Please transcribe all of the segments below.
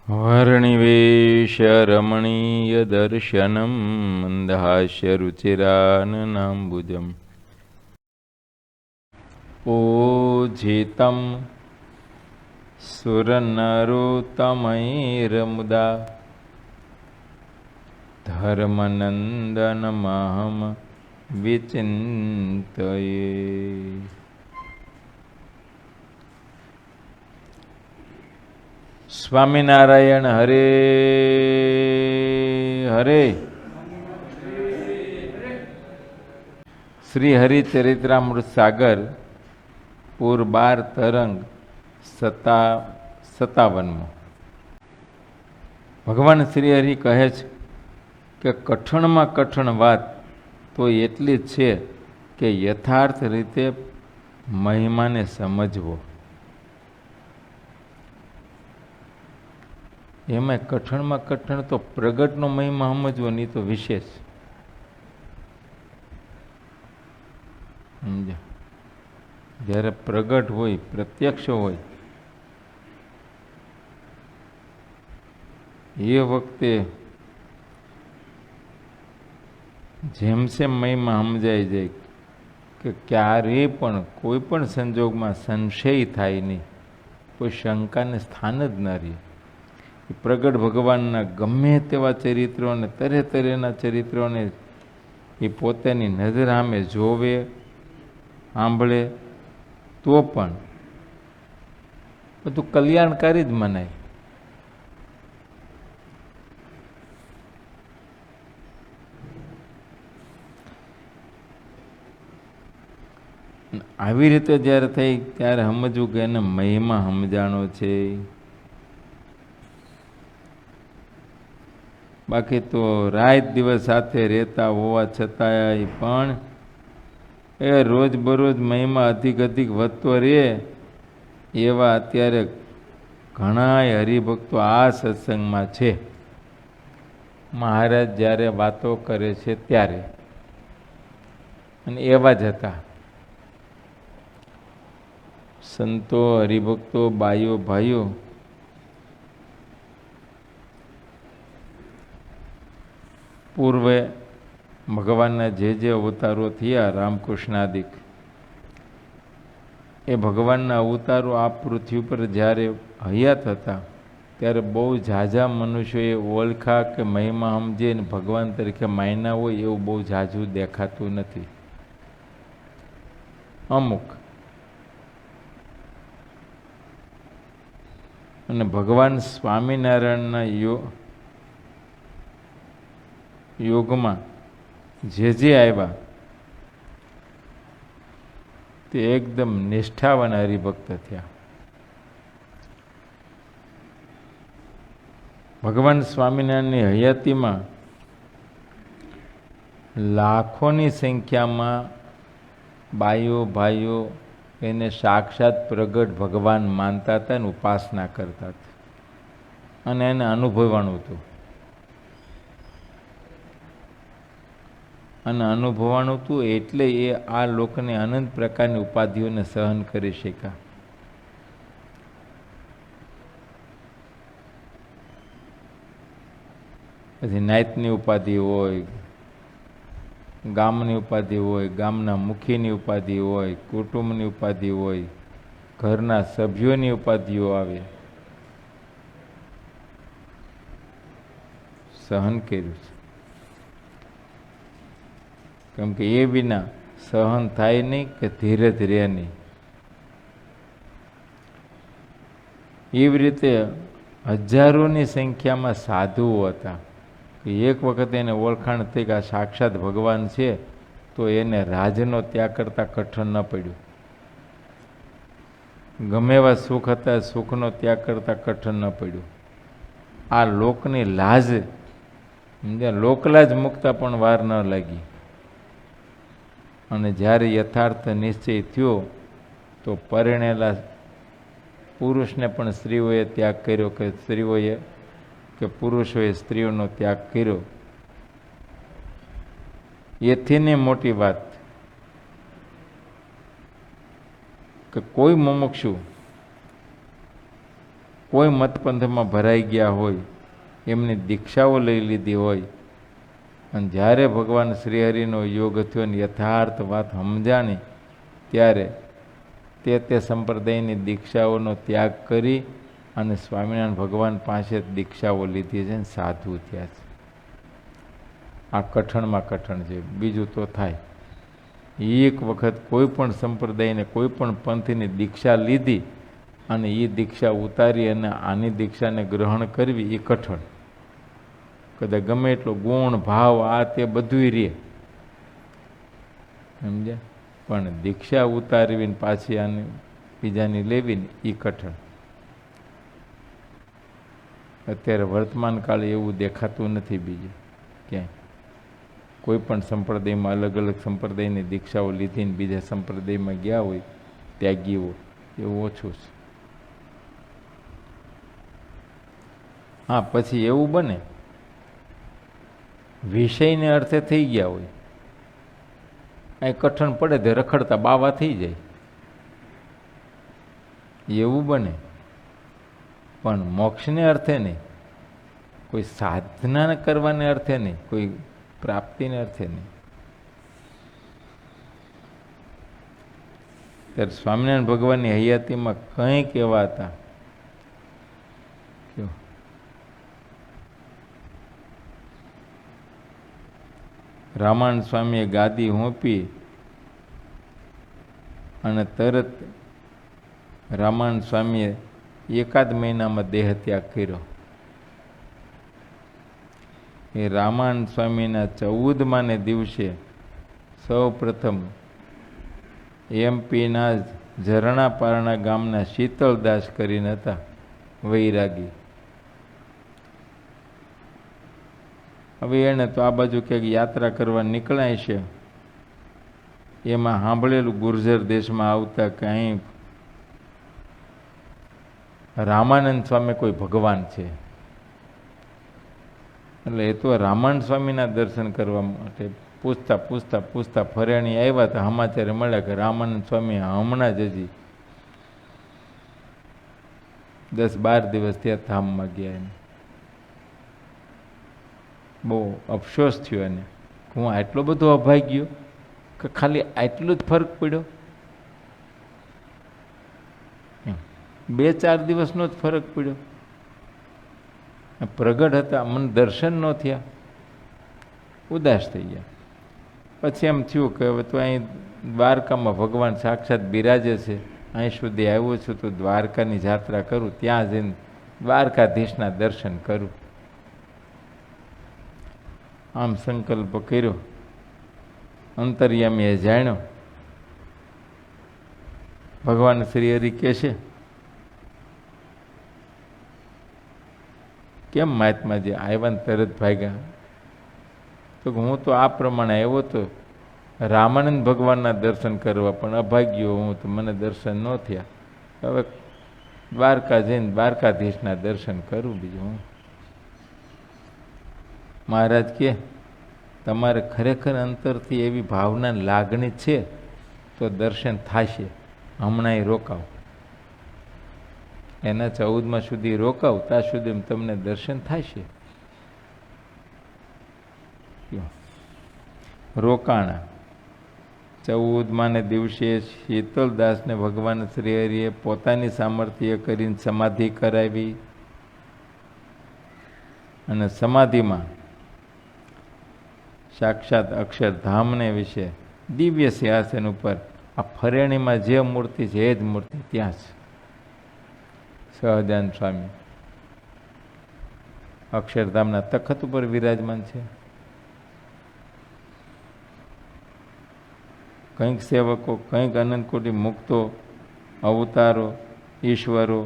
वर्णिवेशरमणीयदर्शनं मन्दहास्यरुचिराननाम्बुजम् पूजितं सुरनरोत्तमैर्मुदा धर्मनन्दनमहं विचिन्तये। સ્વામિનારાયણ હરે હરે. શ્રી હરિચરિત્રામૃત સાગર પૂર 12 તરંગ 57. ભગવાન શ્રી હરિ કહે છે કે કઠણમાં કઠણ વાત તો એટલી જ છે કે યથાર્થ રીતે મહિમાને સમજવો. એમાં કઠણમાં કઠણ તો પ્રગટનો મહિમા સમજવો નહીં તો વિશેષ. જ્યારે પ્રગટ હોય, પ્રત્યક્ષ હોય, એ વખતે જેમ સેમ મહિમા સમજાઈ જાય કે ક્યારેય પણ કોઈ પણ સંજોગમાં સંશય થાય નહીં, કોઈ શંકાને સ્થાન જ ન રહે. પ્રગટ ભગવાનના ગમે તેવા ચરિત્રોને, તરે તરેના ચરિત્રોને એ પોતાની નજર સામે જોવે, સાંભળે તો પણ બધું કલ્યાણકારી જ મનાય. આવી રીતે જ્યારે થઈ ત્યારે સમજવું કે એને મહિમા સમજાણો છે. બાકી તો રાત દિવસ સાથે રહેતા હોવા છતાંય પણ એ રોજબરોજ મહિમા અધિક વધતો રહે એવા અત્યારે ઘણાય હરિભક્તો આ સત્સંગમાં છે. મહારાજ જ્યારે વાતો કરે છે ત્યારે અને એવા જ હતા. સંતો, હરિભક્તો, બાઈઓ, ભાઈઓ, પૂર્વે ભગવાનના જે અવતારો થયા, રામકૃષ્ણાદિક, એ ભગવાનના અવતારો આ પૃથ્વી પર જ્યારે હયાત હતા ત્યારે બહુ ઝાઝા મનુષ્યોએ ઓળખા કે મહિમા સમજે ને ભગવાન તરીકે માયના હોય એવું બહુ ઝાઝું દેખાતું નથી. અમુક. અને ભગવાન સ્વામિનારાયણના યોગમાં જે આવ્યા તે એકદમ નિષ્ઠાવાન હરિભક્ત થયા. ભગવાન સ્વામિનારાયણની હયાતીમાં લાખોની સંખ્યામાં બાઈઓ, ભાઈઓ એને સાક્ષાત પ્રગટ ભગવાન માનતા હતા ને ઉપાસના કરતા હતા અને એને અનુભવવાનું હતું. અને અનુભવવાનું હતું એટલે એ આ લોકને અનંત પ્રકારની ઉપાધિઓને સહન કરી શક્યા. પછી નાયતની ઉપાધિ હોય, ગામની ઉપાધિ હોય, ગામના મુખીની ઉપાધિ હોય, કુટુંબની ઉપાધિ હોય, ઘરના સભ્યોની ઉપાધિઓ આવે. સહન કર્યું છે. કેમ કે એ વિના સહન થાય નહીં કે ધીરજ રહે નહીં. એવી રીતે હજારોની સંખ્યામાં સાધુઓ હતા કે એક વખત એને ઓળખાણ થઈ કે આ સાક્ષાત ભગવાન છે તો એને રાજનો ત્યાગ કરતાં કઠણ ન પડ્યું. ગમે એવા સુખ હતા, સુખનો ત્યાગ કરતાં કઠણ ન પડ્યું. આ લોકની લાજ, લોકલાજ મુકતા પણ વાર ન લાગી. અને જ્યારે યથાર્થ નિશ્ચય થયો તો પરિણેલા પુરુષને પણ સ્ત્રીઓએ ત્યાગ કર્યો કે પુરુષોએ સ્ત્રીઓનો ત્યાગ કર્યો. એથીને મોટી વાત કે કોઈ મુમુક્ષુ કોઈ મતપંથમાં ભરાઈ ગયા હોય, એમની દીક્ષાઓ લઈ લીધી હોય, અને જ્યારે ભગવાન શ્રીહરિનો યોગ થયો ને યથાર્થ વાત સમજાણી, ત્યારે તે સંપ્રદાયની દીક્ષાઓનો ત્યાગ કરી અને સ્વામિનારાયણ ભગવાન પાસે દીક્ષાઓ લીધી છે ને સાધુ થયા છે. આ કઠણમાં કઠણ છે. બીજું તો થાય, એક વખત કોઈ પણ સંપ્રદાયને કોઈ પણ પંથની દીક્ષા લીધી અને એ દીક્ષા ઉતારી અને આની દીક્ષાને ગ્રહણ કરવી એ કઠણ. કદાચ ગમે એટલો ગુણ ભાવ આ તે બધું રહે, સમજ્યા, પણ દીક્ષા ઉતારવીને પાછી આને બીજાની લેવીને એ કઠણ. અત્યારે વર્તમાન કાળે એવું દેખાતું નથી બીજું ક્યાંય. કોઈ પણ સંપ્રદાયમાં અલગ અલગ સંપ્રદાયની દીક્ષાઓ લીધીને બીજા સંપ્રદાયમાં ગયા હોય ત્યાગીઓ, એવું ઓછું છે. હા, પછી એવું બને વિષયને અર્થે થઈ ગયા હોય, કાંઈ કઠણ પડે તો રખડતા બાવા થઈ જાય, એવું બને. પણ મોક્ષને અર્થે નહીં, કોઈ સાધના કરવાને અર્થે નહીં, કોઈ પ્રાપ્તિને અર્થે નહીં. ત્યારે સ્વામિનારાયણ ભગવાનની હયાતીમાં કંઈક એવા હતા, રામાનંદ સ્વામીએ ગાદી હોંપી અને તરત રામાનંદ સ્વામીએ એકાદ મહિનામાં દેહ ત્યાગ કર્યો. એ રામાનંદ સ્વામીના 14માને દિવસે સૌ પ્રથમ એમપીના ઝરણાપારણા ગામના શીતળદાસ કરીને હતા, વૈરાગી. હવે એને તો આ બાજુ ક્યાંક યાત્રા કરવા નીકળાય છે, એમાં સાંભળેલું ગુર્જર દેશમાં આવતા કે અહીં રામાનંદ સ્વામી કોઈ ભગવાન છે. એટલે એ તો રામાનંદ સ્વામીના દર્શન કરવા માટે પૂછતા પૂછતા પૂછતા ફરિયાણી આવ્યા હતા. સમાચારે મળ્યા કે રામાનંદ સ્વામી હમણાં જ હજી 10-12 દિવસ ત્યાં ધામમાં ગયા. એને બહુ અફસોસ થયો એને, હું આટલો બધો અભાગ્યો કે ખાલી આટલું જ ફરક પડ્યો. 2-4 દિવસનો જ ફરક પડ્યો. પ્રગટ હતા, મને દર્શન ન થયા, ઉદાસ થઈ ગયા. પછી એમ થયું કે હવે તો અહીં દ્વારકામાં ભગવાન સાક્ષાત બિરાજે છે, અહીં સુધી આવ્યો છું તો દ્વારકાની યાત્રા કરું, ત્યાં જઈને દ્વારકાધીશના દર્શન કરું. આમ સંકલ્પ કર્યો. અંતર્યામીએ જાણ્યો. ભગવાન શ્રી હરિ કહે છે, કેમ મહાત્માજી આવ્યા ને તરત ભાગ્યા? તો હું તો આ પ્રમાણે આવ્યો તો રામાનંદ ભગવાનના દર્શન કરવા, પણ અભાગ્યો હું તો, મને દર્શન ન થયા. હવે દ્વારકા જઈને દ્વારકાધીશના દર્શન કરું. બીજું હું. મહારાજ કે તમારે ખરેખર અંતરથી એવી ભાવના લાગણી છે તો દર્શન થશે. હમણાં રોકાવ, એના 14મા સુધી રોકાવ, ત્યાં સુધી તમને દર્શન થશે. રોકાણા. 14માને દિવસે શીતળદાસને ભગવાન શ્રી હરિએ પોતાની સામર્થ્ય કરીને સમાધિ કરાવી અને સમાધિમાં સાક્ષાત અક્ષરધામને વિશે દિવ્ય સિંહાસન ઉપર આ ફરેણીમાં જે મૂર્તિ છે એ જ મૂર્તિ ત્યાં છે. સહજાનંદ સ્વામી અક્ષરધામના તખત ઉપર વિરાજમાન છે. કંઈક સેવકો, કંઈક અનંતકોટી મુક્તો, અવતારો, ઈશ્વરો,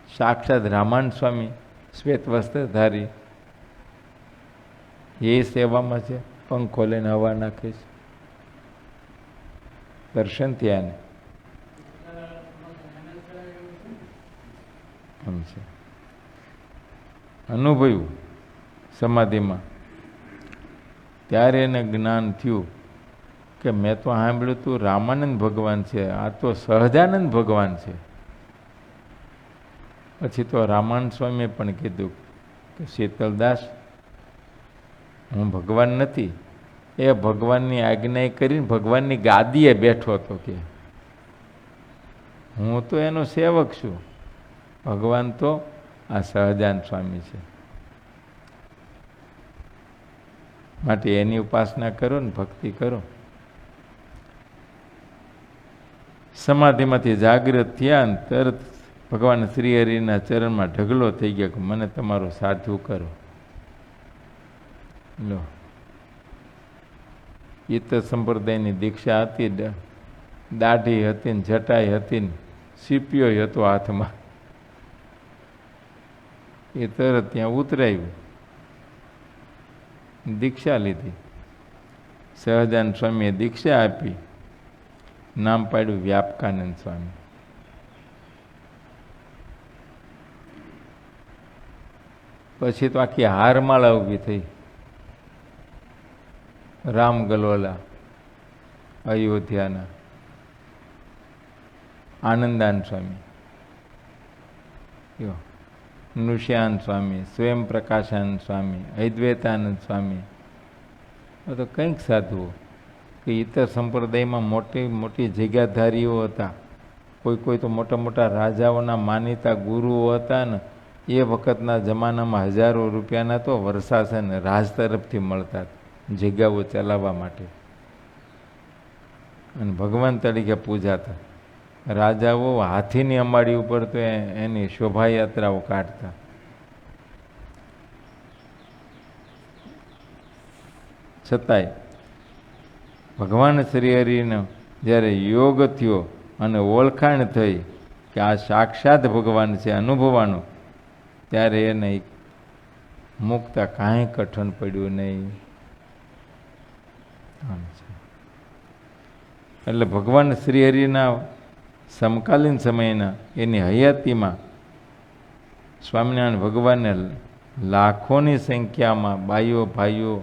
સાક્ષાત રામાનંદ સ્વામી શ્વેત વસ્ત્રધારી એ સેવામાં છે. પંખો લઈને હવા નાખે છે. દર્શન થયા ને એમ છે. અનુભવ્યું સમાધિમાં. ત્યારે એને જ્ઞાન થયું કે મેં તો સાંભળ્યું તું રામાનંદ ભગવાન છે, આ તો સહજાનંદ ભગવાન છે. પછી તો રામાનંદ સ્વામીએ પણ કીધું કે શીતલદાસ, હું ભગવાન નથી, એ ભગવાનની આજ્ઞા કરીને ભગવાનની ગાદીએ બેઠો હતો કે હું તો એનો સેવક છું, ભગવાન તો આ સહજાનંદ સ્વામી છે. માટે એની ઉપાસના કરો ને ભક્તિ કરો. સમાધિમાંથી જાગૃત થયા ને તરત ભગવાન શ્રીહરિના ચરણમાં ઢગલો થઈ ગયા કે મને તમારો સાધુ કરો. લો, ઈતર સંપ્રદાયની દીક્ષા હતી, દાઢી હતી ને જટાઈ હતી ને સીપિયો હતો હાથમાં. એ તરત ત્યાં ઉતરાયું, દીક્ષા લીધી. સહજાનંદ સ્વામીએ દીક્ષા આપી, નામ પાડ્યું વ્યાપકાનંદ સ્વામી. પછી તો આખી હારમાળા ઊભી થઈ. રામ ગલોલા અયોધ્યાના, આનંદાનંદ સ્વામી, નૃષ્યાનંદ સ્વામી, સ્વયં પ્રકાશાનંદ સ્વામી, અદ્વૈતાનંદ સ્વામી. તો કંઈક સાધુઓ કે ઇતર સંપ્રદાયમાં મોટી મોટી જગ્યાધારીઓ હતા. કોઈ તો મોટા મોટા રાજાઓના માનીતા ગુરુઓ હતા ને એ વખતના જમાનામાં હજારો રૂપિયાના તો વર્ષાસન રાજ તરફથી મળતા જગ્યાઓ ચલાવવા માટે, અને ભગવાન તરીકે પૂજાતા. રાજાઓ હાથીની અંબાડી ઉપર તો એની શોભાયાત્રાઓ કાઢતા. છતાંય ભગવાન શ્રીહરિનો જ્યારે યોગ થયો અને ઓળખાણ થઈ કે આ સાક્ષાત ભગવાન છે અનુભવવાનું, ત્યારે એને મુકતા કાંઈ કઠણ પડ્યું નહીં. એટલે ભગવાન શ્રીહરિના સમકાલીન સમયના એની હયાતીમાં સ્વામિનારાયણ ભગવાનને લાખોની સંખ્યામાં બાઈઓ ભાઈઓ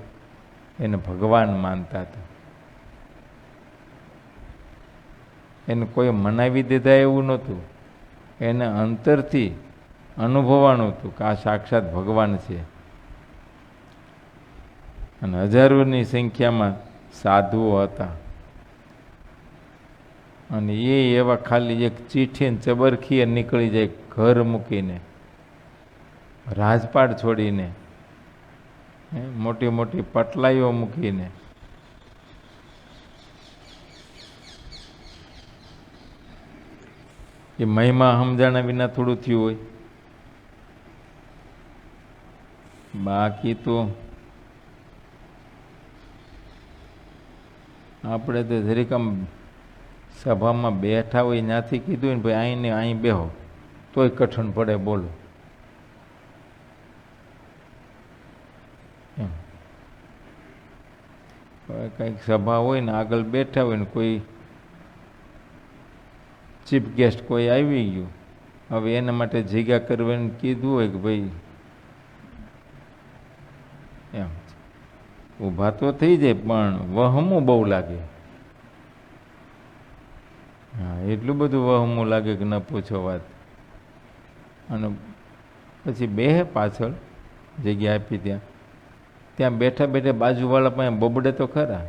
એને ભગવાન માનતા હતા. એને કોઈ મનાવી દીધા એવું નહોતું, એને અંતરથી અનુભવવાનું હતું કે આ સાક્ષાત ભગવાન છે. અને હજારોની સંખ્યામાં સાધુઓ હતા, અને એ એવા ખાલી એક ચીઠી ચબરખીએ નીકળી જાય ઘર મૂકીને, રાજપાટ છોડીને, મોટી મોટી પટલાઈઓ મૂકીને. એ મહિમા સમજાણા વિના થોડું થયું હોય. બાકી તો આપણે તો જરીક આમ સભામાં બેઠા હોય ત્યાંથી કીધું ને ભાઈ અહીં ને અહીં બેહો તોય કઠણ પડે. બોલો એમ કંઈક સભા હોય ને આગળ બેઠા હોય ને કોઈ ચીફ ગેસ્ટ કોઈ આવી ગયું, હવે એના માટે જગ્યા કરવાની કીધું હોય કે ભાઈ એમ ઊભા તો થઈ જાય પણ વહમું બહુ લાગે. હા, એટલું બધું વહમું લાગે કે ન પૂછો વાત. અને પછી બેહે પાછળ જગ્યા આપી ત્યાં, ત્યાં બેઠા બેઠા બાજુવાળા પાસે બબડે તો ખરા.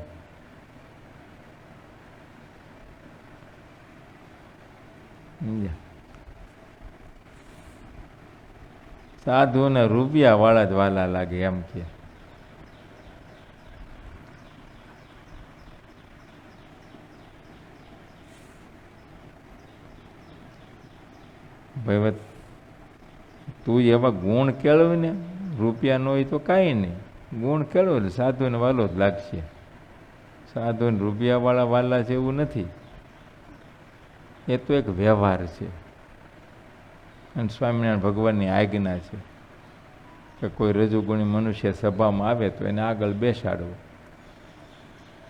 સાધુને રૂપિયા વાળા જ વાલા લાગે એમ કે. ભાઈ તું એવા ગુણ કેળવીને, રૂપિયા ન હોય તો કાંઈ નહીં, ગુણ કેળવો એટલે સાધુને વાલો જ લાગશે. સાધુને રૂપિયાવાળા વાલા છે એવું નથી, એ તો એક વ્યવહાર છે. અને સ્વામિનારાયણ ભગવાનની આજ્ઞા છે કે કોઈ રજુગુણી મનુષ્ય સભામાં આવે તો એને આગળ બેસાડવો.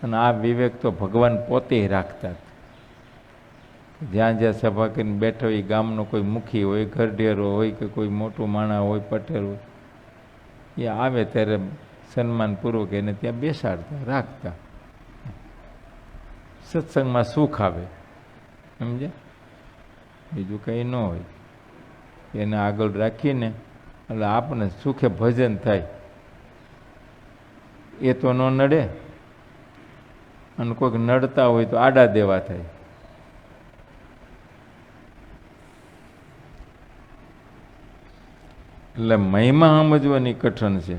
અને આ વિવેક તો ભગવાન પોતે રાખતા. જ્યાં જ્યાં સભા કરીને બેઠો હોય, ગામનો કોઈ મુખી હોય, ઘરઢેરો હોય કે કોઈ મોટું માણા હોય, પટેલ હોય, એ આવે ત્યારે સન્માનપૂર્વક એને ત્યાં બેસાડતા રાખતા. સત્સંગમાં સુખ આવે, સમજ્યા, બીજું કંઈ ન હોય. એને આગળ રાખીને એટલે આપણે સુખે ભજન થાય. એ તો ન નડે, અને કોઈક નડતા હોય તો આડા દેવા થાય. એટલે મહિમા સમજવાની કઠણ છે.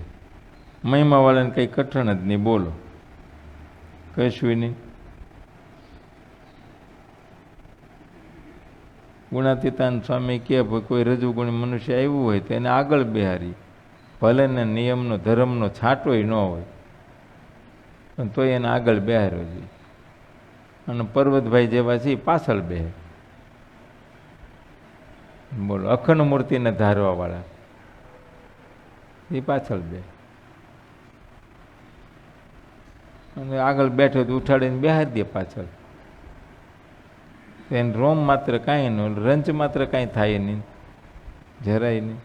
મહિમાવાળાને કંઈ કઠણ જ નહીં, બોલો કશું નહીં. ગુણાતીતાન સ્વામી કહે કોઈ રજુગુણી મનુષ્ય આવ્યું હોય તો એને આગળ બેહારી, ભલે ને નિયમનો ધર્મનો છાંટોય ન હોય પણ તોય એને આગળ બેહાર્યો છે. અને પર્વતભાઈ જેવા છે પાછળ બેહે. બોલો અખંડ મૂર્તિને ધારવાવાળા એ પાછળ બે, અને આગળ બેઠો તો ઉઠાડીને બેહારી દે પાછળ. એને રોમ માત્ર કાંઈ ન, રંચ માત્ર કાંઈ થાય નહીં, જરાય નહીં.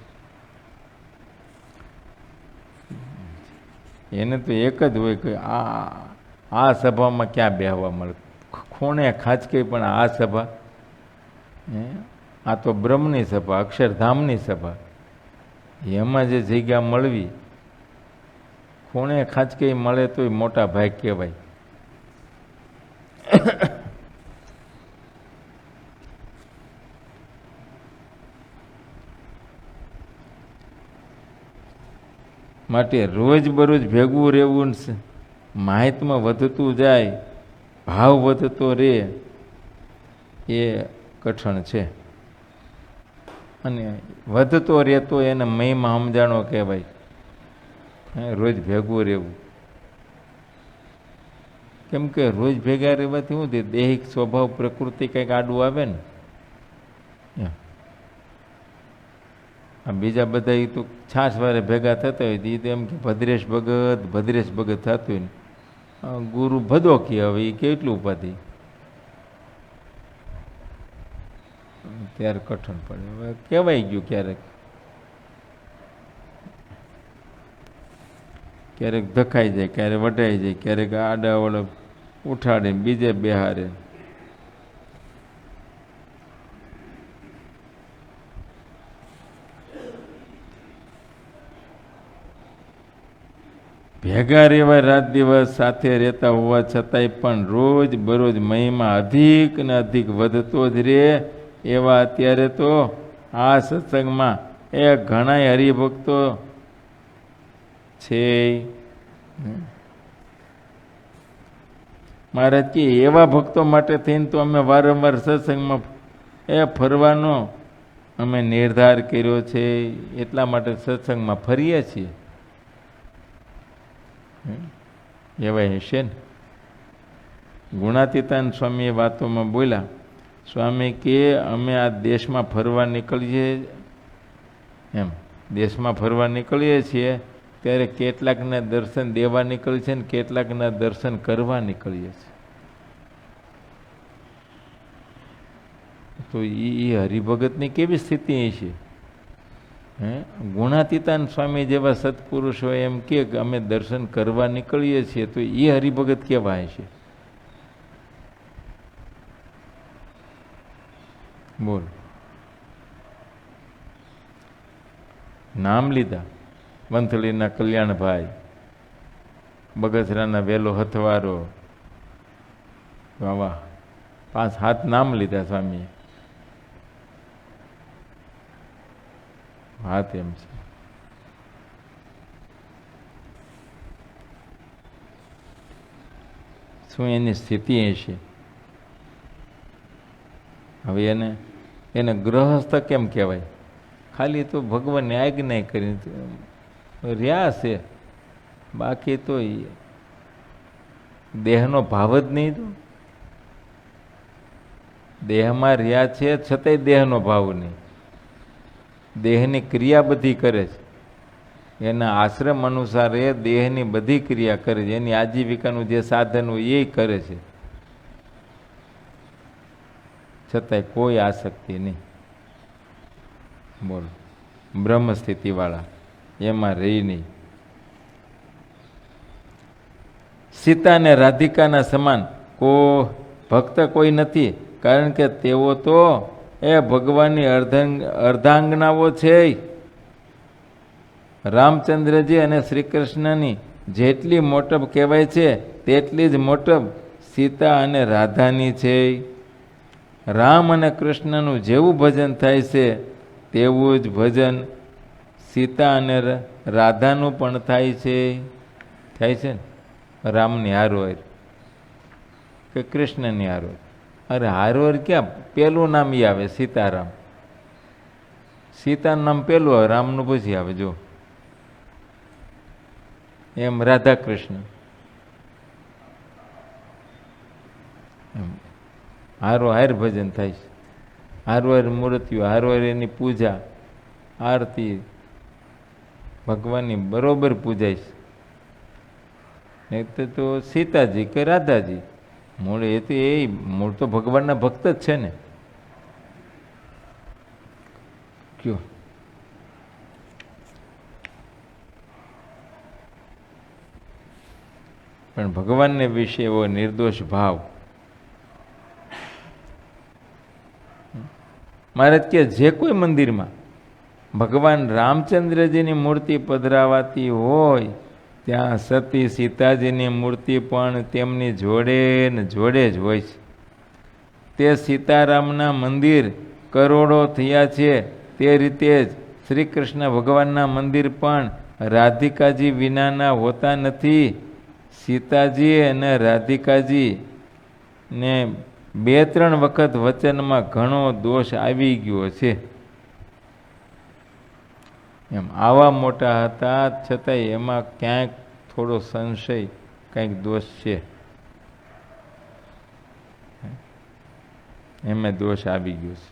એને તો એક જ હોય કે આ સભામાં ક્યાં બેહવા મળે, ખૂણે ખાંચકે પણ આ સભા, આ તો બ્રહ્મની સભા, અક્ષરધામની સભા, એમાં જે જગ્યા મળવી, ખૂણે ખાંચકે મળે તોય મોટા ભાગ કહેવાય. માટે રોજબરોજ ભેગું રહેવું, માહિતમાં વધતું જાય, ભાવ વધતો રહે, એ કઠણ છે. અને વધતો રહેતો એને મહિમા સમજાણો કહેવાય. રોજ ભેગું રહેવું, કેમ કે રોજ ભેગા રહેવાથી શું થાય, દૈહિક સ્વભાવ પ્રકૃતિ કંઈક આડું આવે ને. આ બીજા બધા તો છાસ વારે ભેગા થતા હોય તો એ તો એમ કે ભદ્રેશ ભગત થતું હોય ને, ગુરુ ભદો કે હવે એ કેટલું ઉપાધિ, ત્યારે કઠણ પડે. હવે કહેવાય ગયું ક્યારેક ક્યારેક ધકાઈ જાય, ક્યારેક વટાઈ જાય, ક્યારેક આડાવડે ઉઠાડીને બીજે બેહારે. ભેગા રહેવા રાત દિવસ સાથે રહેતા હોવા છતાંય પણ રોજ બરોજ મહિમા અધિક ને અધિક વધતો જ રહે. એવા અત્યારે તો આ સત્સંગમાં એ ઘણા હરિભક્તો છે. મહારાજ કે એવા ભક્તો માટે થઈને તો અમે વારંવાર સત્સંગમાં ફરવાનો અમે નિર્ધાર કર્યો છે, એટલા માટે સત્સંગમાં ફરીએ છીએ. એવા હશે ને. ગુણાતીતાન સ્વામીએ વાતોમાં બોલ્યા, સ્વામી કે અમે આ દેશમાં ફરવા નીકળીએ, એમ દેશમાં ફરવા નીકળીએ છીએ ત્યારે કેટલાકના દર્શન દેવા નીકળીએ છીએ ને કેટલાકના દર્શન કરવા નીકળીએ છીએ. તો એ હરિભગતની કેવી સ્થિતિ છે? ગુણાતીતાન સ્વામી જેવા સત્પુરુષો એમ કે અમે દર્શન કરવા નીકળીએ છીએ, તો એ હરિભગત કેવા છે? બોલ. નામ લીધા, વંથલીના કલ્યાણભાઈ, બગસરાના વેલો હથવારો, વાહ, 5-7 નામ લીધા સ્વામીએ. વાત એમ છે. શું એની સ્થિતિ હશે? હવે એને ગ્રહસ્થ કેમ કહેવાય? ખાલી તો ભગવાનને આજ્ઞા કરી રહ્યા છે, બાકી તો દેહનો ભાવ જ નહીં. તો દેહમાં રહ્યા છે છતાંય દેહનો ભાવ નહીં. દેહની ક્રિયા બધી કરે છે, એના આશ્રમ અનુસાર એ દેહની બધી ક્રિયા કરે છે, એની આજીવિકાનું જે સાધન હોય એ કરે છે, છતાંય કોઈ આસક્તિ નહીં. બોલો, બ્રહ્મ સ્થિતિવાળા એમાં રહી નહીં. સીતા અને રાધિકાના સમાન ભક્ત કોઈ નથી, કારણ કે તેઓ તો એ ભગવાનની અર્ધાંગનાઓ છે. રામચંદ્રજી અને શ્રી કૃષ્ણની જેટલી મોટપ કહેવાય છે તેટલી જ મોટપ સીતા અને રાધાની છે. રામ અને કૃષ્ણનું જેવું ભજન થાય છે તેવું જ ભજન સીતા અને રાધાનું પણ થાય છે. થાય છે ને રામની હારોર કે કૃષ્ણની હારોર? અરે હારોર ક્યાં, પેલું નામ ઈ આવે સીતારામ. સીતાનું નામ પેલું આવે, રામનું પછી આવે. જો એમ રાધા કૃષ્ણ હારો હાર ભજન થાય છે. હારો હાર મૂર્તિઓ, હારો હાર એની પૂજા આરતી ભગવાનની બરોબર પૂજાય છે. નહીં તો સીતાજી કે રાધાજી મૂળ મૂળ તો ભગવાનના ભક્ત જ છે ને. કયો પણ ભગવાનને વિશે એવો નિર્દોષ ભાવ. મહારાજ કે જે કોઈ મંદિરમાં ભગવાન રામચંદ્રજીની મૂર્તિ પધરાવાતી હોય ત્યાં સતી સીતાજીની મૂર્તિ પણ તેમની જોડે ને જોડે જ હોય છે. તે સીતારામના મંદિર કરોડો થયા છે તે રીતે જ શ્રી કૃષ્ણ ભગવાનના મંદિર પણ રાધિકાજી વિનાના હોતા નથી. સીતાજી અને રાધિકાજી ને 2-3 વખત વચનમાં ઘણો દોષ આવી ગયો છે. એમ આવા મોટા હતા છતાંય એમાં ક્યાંક થોડો સંશય, કંઈક દોષ છે. એમાં દોષ આવી ગયો છે.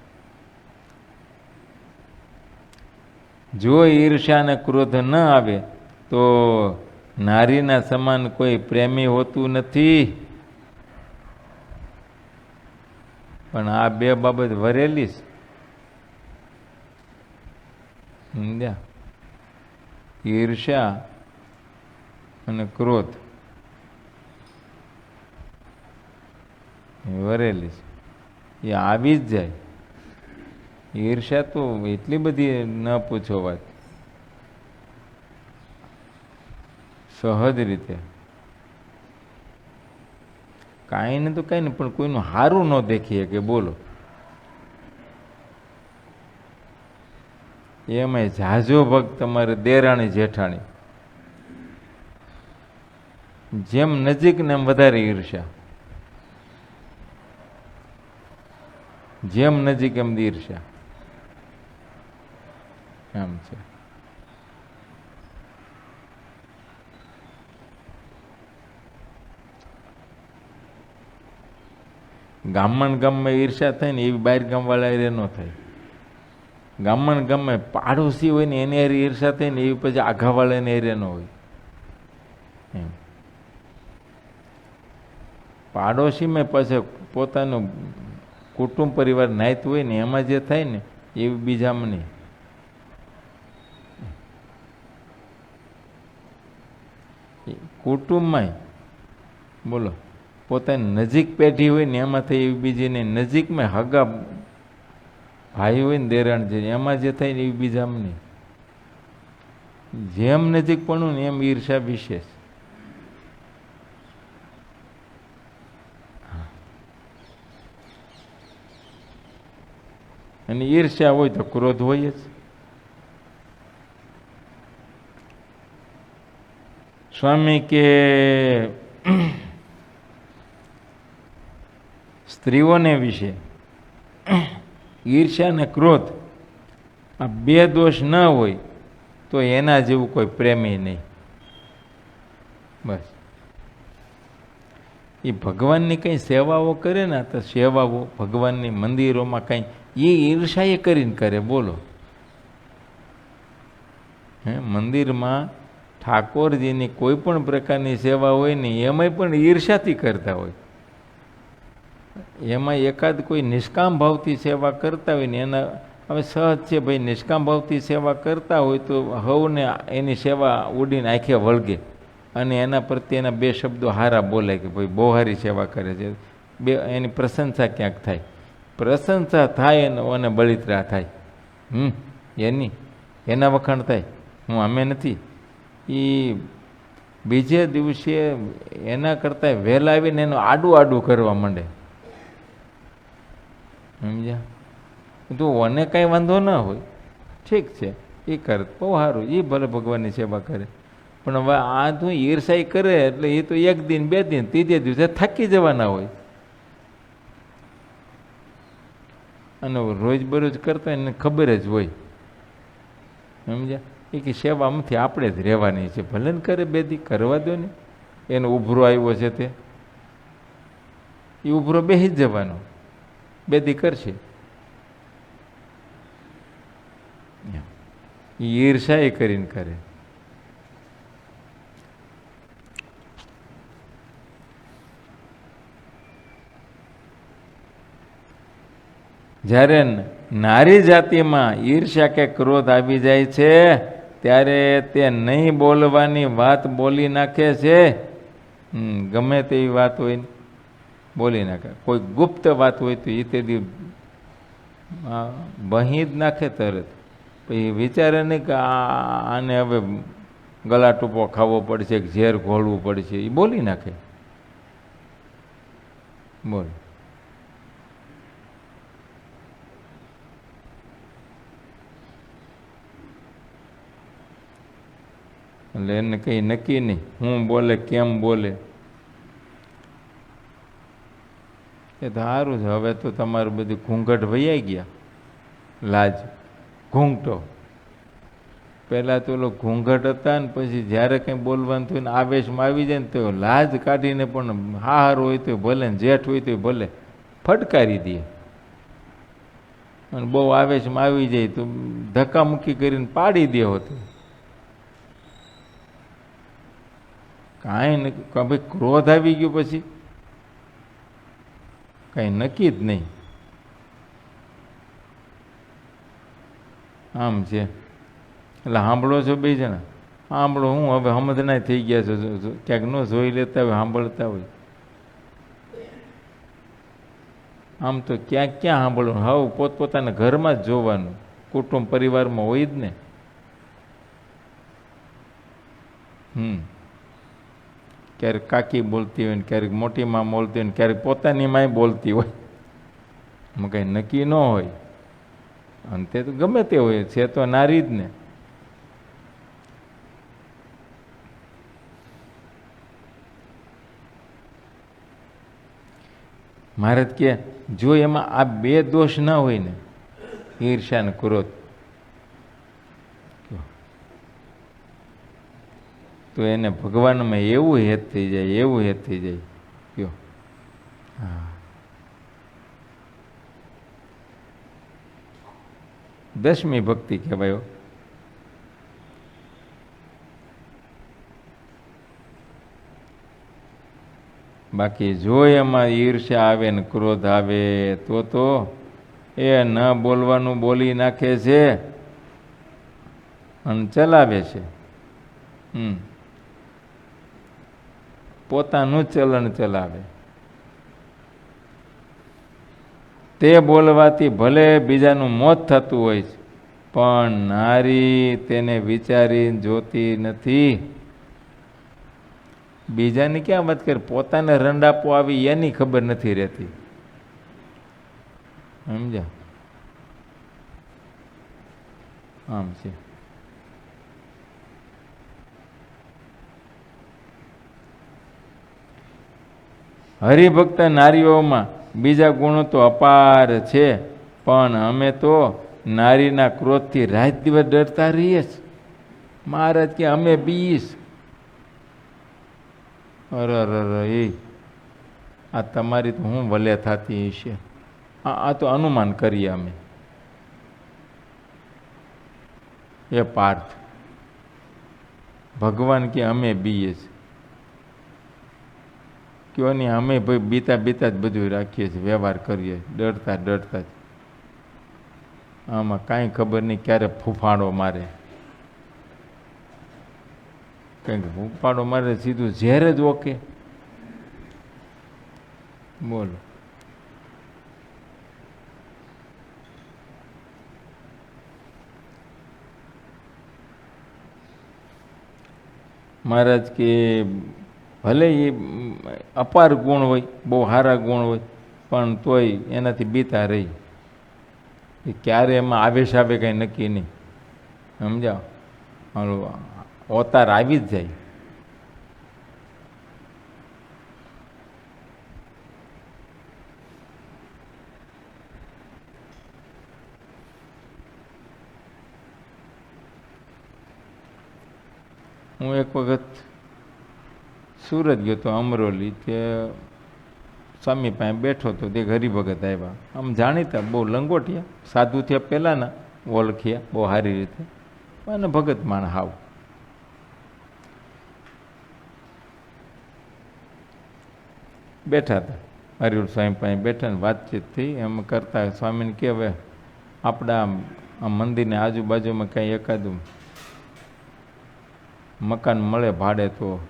જો ઈર્ષ્યા અને ક્રોધ ન આવે તો નારીના સમાન કોઈ પ્રેમી હોતું નથી. પણ આ બે બાબત વરેલી છે. સમજ્યા? ઈર્ષ્યા અને ક્રોધ વરેલી છે, એ આવી જ જાય. ઈર્ષ્યા તો એટલી બધી ન પૂછો વાત, સહજ રીતે કાંઈ ને તો કાંઈ ને, પણ કોઈનું સારું ન દેખીએ કે બોલો. એમાંય ઝાઝો ભગ તમારે દેરાણી જેઠાણી, જેમ નજીક ને એમ વધારે ઈર્ષ્યા, જેમ નજીક એમ ઈર્ષ્યા. એમ છે. ગામમાં ગામમાં ઈર્ષ્યા થાય ને એવી બહાર ગામવાળા એ ન થાય. ગામમાં ગામમાં પાડોશી હોય ને એની હારે ઈર્ષ્યા થાય ને એવી પછી આઘાવાળાને હારે ન હોય. એમ પાડોશીમાં પછી પોતાનું કુટુંબ પરિવાર નાયત હોય ને એમાં જે થાય ને એવી બીજામાં નહીં. કુટુંબમાં બોલો પોતાની નજીક પેઢી હોય ને એમાં થાય એવી બીજી નહીં. નજીકમાં હગા ભાઈ હોય ને દેરાણ છે એમાં જે થાય ને એવી બીજામાં નહીં. જેમ નજીક પણ ને એમ ઈર્ષા વિશેષ. અને ઈર્ષ્યા હોય તો ક્રોધ હોય જ. સ્વામી કે સ્ત્રીઓને વિશે ઈર્ષ્યા અને ક્રોધ આ બે દોષ ન હોય તો એના જેવું કોઈ પ્રેમી નહીં. બસ એ ભગવાનની કંઈ સેવાઓ કરે ને તો સેવાઓ ભગવાનની મંદિરોમાં કંઈ એ ઈર્ષાએ કરીને કરે. બોલો મંદિરમાં ઠાકોરજીની કોઈ પણ પ્રકારની સેવા હોય ને એમાંય પણ ઈર્ષાથી કરતા હોય. એમાં એકાદ કોઈ નિષ્કામ ભાવથી સેવા કરતા હોય ને એના હવે સહજ છે ભાઈ, નિષ્કામ ભાવથી સેવા કરતા હોય તો હવને એની સેવા ઉડીને આંખે વળગે અને એના પ્રત્યે એના બે શબ્દો હારા બોલાય કે ભાઈ બહુ સારી સેવા કરે છે, બે એની પ્રશંસા ક્યાંક થાય. પ્રશંસા થાય અને બળિતરા થાય. એના વખાણ થાય. હું અમે નથી. એ બીજે દિવસે એના કરતાં વહેલા આવીને એનું આડું કરવા માંડે. સમજ્યા? તો મને કાંઈ વાંધો ન હોય, ઠીક છે, એ કરે બહુ સારું, એ ભલે ભગવાનની સેવા કરે. પણ હવે આ તો ઈર્ષાઈ કરે એટલે એ તો એક દિન, બે દિન, ત્રીજે દિવસે થાકી જવાના હોય. અને રોજબરોજ કરતા એને ખબર જ હોય. સમજ્યા? એ કે સેવામાંથી આપણે જ રહેવાની છે, ભલે ને કરે બે દી, કરવા દો ને. એનો ઉભરો આવ્યો છે તે એ ઉભરો બેસી જ જવાનો, બે દી કરશે. એ ઈર્ષા એ કરીને કરે. જ્યારે નારી જાતિમાં ઈર્ષ્યા કે ક્રોધ આવી જાય છે ત્યારે તે નહીં બોલવાની વાત બોલી નાખે છે. ગમે તેવી વાત હોય બોલી નાખે. કોઈ ગુપ્ત વાત હોય તો એ તે બહી જ નાખે તરત. પછી વિચારે નહીં કે આને હવે ગલા ટૂંપો ખાવો પડશે, ઝેર ઘોળવું પડશે, એ બોલી નાખે. બોલ. એટલે એને કંઈ નક્કી નહીં હું બોલે, કેમ બોલે. એ તો સારું છે. હવે તો તમારું બધું ઘૂંઘટ વૈયાઈ ગયા, લાજ ઘૂંઘટો. પહેલાં તો ઓલો ઘૂંઘટ હતા ને પછી જ્યારે કંઈ બોલવાનું થયું ને આવેશમાં આવી જાય ને તો લાજ કાઢીને પણ હાર હોય તો ભલે ને જેઠ હોય તો ભલે ફટકારી દે. અને બહુ આવેશમાં આવી જાય તો ધક્કામુક્કી કરીને પાડી દે હોતો. કાંઈ નક્કી. ભાઈ ક્રોધ આવી ગયો પછી કાંઈ નક્કી જ નહીં. આમ છે. એટલે સાંભળો છો બે જણા? સાંભળો. હું હવે સમજના થઈ ગયા છો, ક્યાંક ન જોઈ લેતા હોય, સાંભળતા હોય. આમ તો ક્યાંક ક્યાં સાંભળવું, હવે પોતપોતાના ઘરમાં જ જોવાનું, કુટુંબ પરિવારમાં હોય જ ને. ક્યારેક કાકી બોલતી હોય ને ક્યારેક મોટી માં બોલતી હોય ને ક્યારેક પોતાની માય બોલતી હોય. એમાં કંઈ નક્કી ન હોય. અને તે તો ગમે તે હોય, છે તો નારી જ ને. મારે કે જો એમાં આ બે દોષ ના હોય ને, ઈર્ષા ને ક્રોધ, તો એને ભગવાનમાં એવું હેત થઈ જાય, એવું હેત થઈ જાય. કયો? હા. 10મી ભક્તિ કહેવાય. બાકી જો એમાં ઈર્ષ્યા આવે ને ક્રોધ આવે તો એ ન બોલવાનું બોલી નાખે છે અને ચલાવે છે. પોતાનું ચલણ ચલાવે. તે બોલવાથી ભલે બીજાનું મોત થતું હોય છે, પણ નારી તેને વિચારી જોતી નથી. બીજાની ક્યાં વાત કરે, પોતાને રંડાપો આવી એની ખબર નથી રહેતી. સમજ્યા? આમ છે. હરિભક્ત નારીઓમાં બીજા ગુણો તો અપાર છે, પણ અમે તો નારીના ક્રોધથી રાત દિવસ ડરતા રહીએ છીએ. મહારાજ કે અમે બીસ. અરે એ આ તમારી તો હું ભલે થતી હશે. આ તો અનુમાન કરીએ અમે. એ પાર્થ ભગવાન કે અમે બીએ છીએ. કયો નહીં, અમે ભાઈ બીતા જ બધું રાખીએ છીએ, વ્યવહાર કરીએ ડરતા જ. આમાં કાંઈ ખબર નહીં ક્યારે ફૂફાડો મારે. કંઈક ફૂફાડો મારે સીધું ઝેર જ ઓકે. બોલો. મહારાજ કે ભલે એ અપાર ગુણ હોય, બહુ સારા ગુણ હોય, પણ તોય એનાથી બીતા રહી. એ ક્યારે એમાં આવેશ આવે કંઈ નક્કી નહીં. સમજાવ, અવતાર આવી જ જાય. હું એક વખત સુરત ગયો તો, અમરોલી, તે સ્વામી પાસે બેઠો હતો. તે હરિભગત આવ્યા, આમ જાણીતા, બહુ લંગોટિયા, સાધુ થયા પહેલાંના, ઓળખ્યા બહુ સારી રીતે, અને ભગત માણ હાવ. બેઠા હતા હરિવર સ્વામી પાસે બેઠા ને વાતચીત થઈ. એમ કરતા સ્વામીને કે હવે આપણા આ મંદિરની આજુબાજુમાં કંઈ એકાદું મકાન મળે ભાડે તો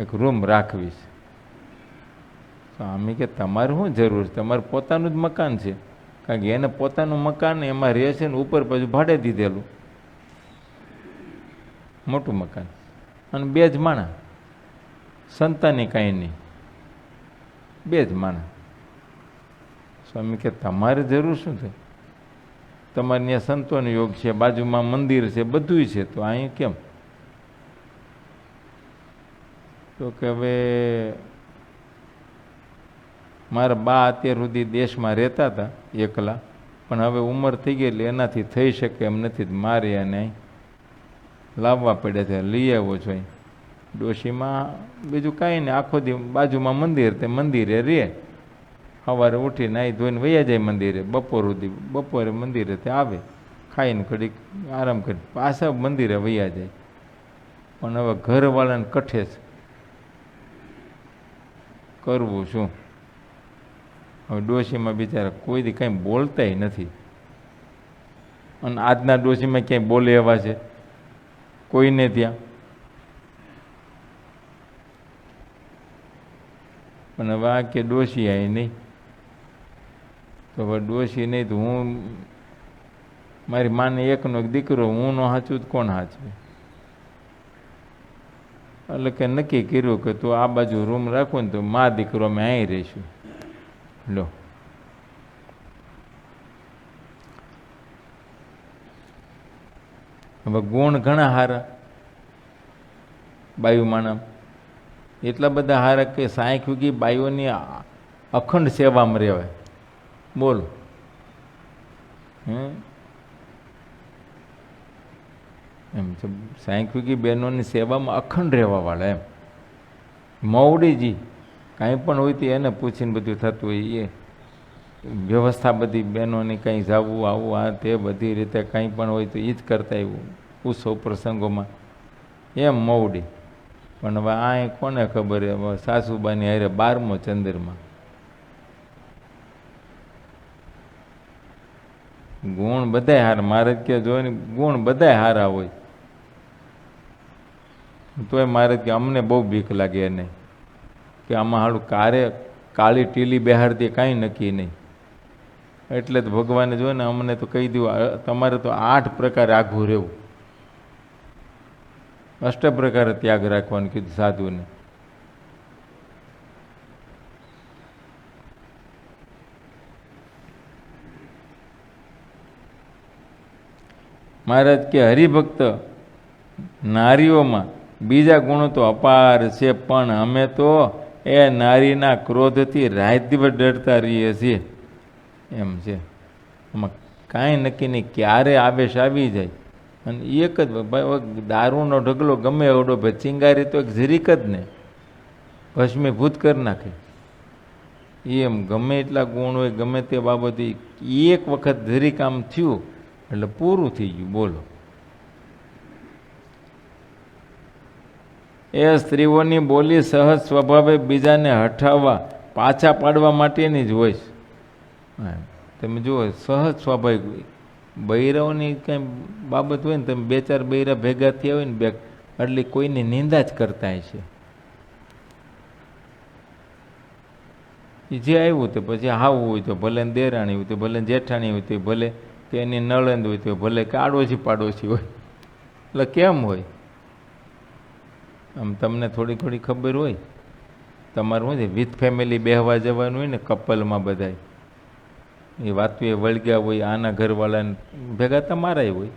એક રૂમ રાખવીશ. સ્વામી કે તમારે શું જરૂર છે? તમારે પોતાનું જ મકાન છે. કારણ કે એને પોતાનું મકાન એમાં રહે છે ને ઉપર પાછું ભાડે દીધેલું મોટું મકાન, અને 2 જ માણા, સંતાની કાંઈ નહીં, 2 જ માણા. સ્વામી કે તમારે જરૂર શું છે? તમારે ત્યાં સંતોનો યોગ છે, બાજુમાં મંદિર છે, બધુંય છે, તો અહીં કેમ? તો કે હવે મારા બા અત્યાર સુધી દેશમાં રહેતા હતા એકલા, પણ હવે ઉંમર થઈ ગઈ એટલે એનાથી થઈ શકે એમ નથી. મારે એને લાવવા પડે છે, લઈ આવ્યો છો. ડોશીમાં બીજું કાંઈ નહીં, આખો દી બાજુમાં મંદિર, તે મંદિરે રહે. સવારે ઉઠી નાહી ધોઈને વૈયા જાય મંદિરે, બપોર સુધી, બપોરે મંદિરે તે આવે, ખાઈને ઘડીક આરામ કરી પાછા મંદિરે વૈયા જાય. પણ હવે ઘરવાળાને કઠે છે, કરવું શું? હવે ડોશીમાં બિચારા કોઈ દી કંઈ બોલતાય નથી. અને આજના ડોશીમાં ક્યાંય બોલે એવા છે કોઈને ત્યાં? પણ હવે આ કે ડોશી આવી નહીં, તો હવે ડોશી નહીં તો હું, મારી માને એકનો એક દીકરો, હું નો હાચું તો કોણ હાચવે? એટલે કે નક્કી કર્યું કે તું આ બાજુ રૂમ રાખો ને તો મા દીકરો અમે અહીં રહીશું. લો, હવે ગુણ ઘણા હારા બાયુ માણા, એટલા બધા હારા કે સાંખ્યું કે બાયુઓની અખંડ સેવામાં રહેવાય. બોલો, એમ છે સાંખ્યું બહેનોની સેવામાં અખંડ રહેવાવાળા. એમ મવડીજી કાંઈ પણ હોય તો એને પૂછીને બધું થતું હોય. એ વ્યવસ્થા બધી બહેનોની કંઈ જવું આવું આ તે બધી રીતે કંઈ પણ હોય તો એ જ કરતા એવું ઉત્સવ પ્રસંગોમાં. એમ મવડી. પણ હવે આ કોને ખબર? હવે સાસુબાની હારે 12મો ચંદ્રમાં. ગુણ બધાય હારા, મારે કે જોઈને ગુણ બધાય હારા હોય, તોય મારે કે અમને બહુ બીક લાગે એને, કે આમાં હાલું કાળી ટીલી બેહાડતી કાંઈ નક્કી નહીં. એટલે જ ભગવાને જો ને અમને તો કહી દીધું, તમારે તો 8 પ્રકારે આઘું રહેવું, 8 પ્રકારે ત્યાગ રાખવાનું કીધું સાધુને. મહારાજ કે હરિભક્ત નારીઓમાં બીજા ગુણો તો અપાર છે, પણ અમે તો એ નારીના ક્રોધથી રાત દિવસ ડરતા રહીએ છીએ. એમ છે, આમાં કાંઈ નક્કી નહીં ક્યારે આવેશ આવી જાય. અને એક જ દારૂનો ઢગલો ગમે એવડો ભાઈ, ચિંગારી તો એક જરીક જ ને ભસ્મીભૂત કરી નાખે. એમ ગમે એટલા ગુણ હોય, ગમે તે બાબતે એક વખત જરીક આમ થયું એટલે પૂરું થઈ ગયું. બોલો, એ સ્ત્રીઓની બોલી સહજ સ્વભાવે બીજાને હઠાવવા પાછા પાડવા માટેની જ હોય. તમે જુઓ, સહજ સ્વાભાવિક બૈરાઓની કંઈ બાબત હોય ને, તમે 2-4 બૈરા ભેગા થયા હોય ને બે, એટલે કોઈની નિંદા જ કરતા છે. જે આવ્યું તો પછી હાવું હોય તો ભલે દેરાણી હોય તો ભલે જેઠાણી હોય તો ભલે, કે એની નળંદ હોય તો ભલે, કે આડોશી પાડોશી હોય, એટલે કેમ હોય? આમ તમને થોડી થોડી ખબર હોય. તમારું શું છે, વિથ ફેમિલી બેહવા જવાનું હોય ને કપલમાં બધાય, એ વાતો એ વળગ્યા હોય, આના ઘરવાળાને ભેગા તમારાય હોય.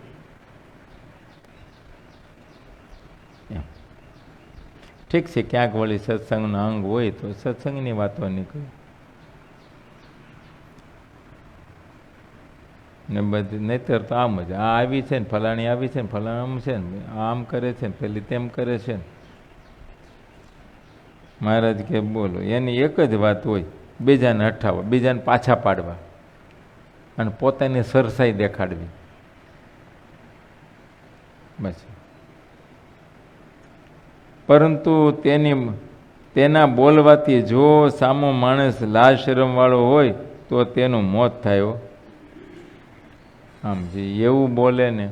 ઠીક છે, ક્યાંક વળી સત્સંગનો અંગ હોય તો સત્સંગની વાતો નીકળે ને બધી, નહીતર તો આમ જ આ આવી છે ને ફલાણી આવી છે ને ફલાણા આમ છે ને આમ કરે છે ને પેલી તેમ કરે છે ને. મહારાજ કે બોલો, એની એક જ વાત હોય, બીજાને હઠાવવા, બીજાને પાછા પાડવા અને પોતાની સરસાઈ દેખાડવી, બસ. પરંતુ તેના બોલવાથી જો સામો માણસ લાજ શરમવાળો હોય તો તેનું મોત થાય. આમ જે એવું બોલે ને,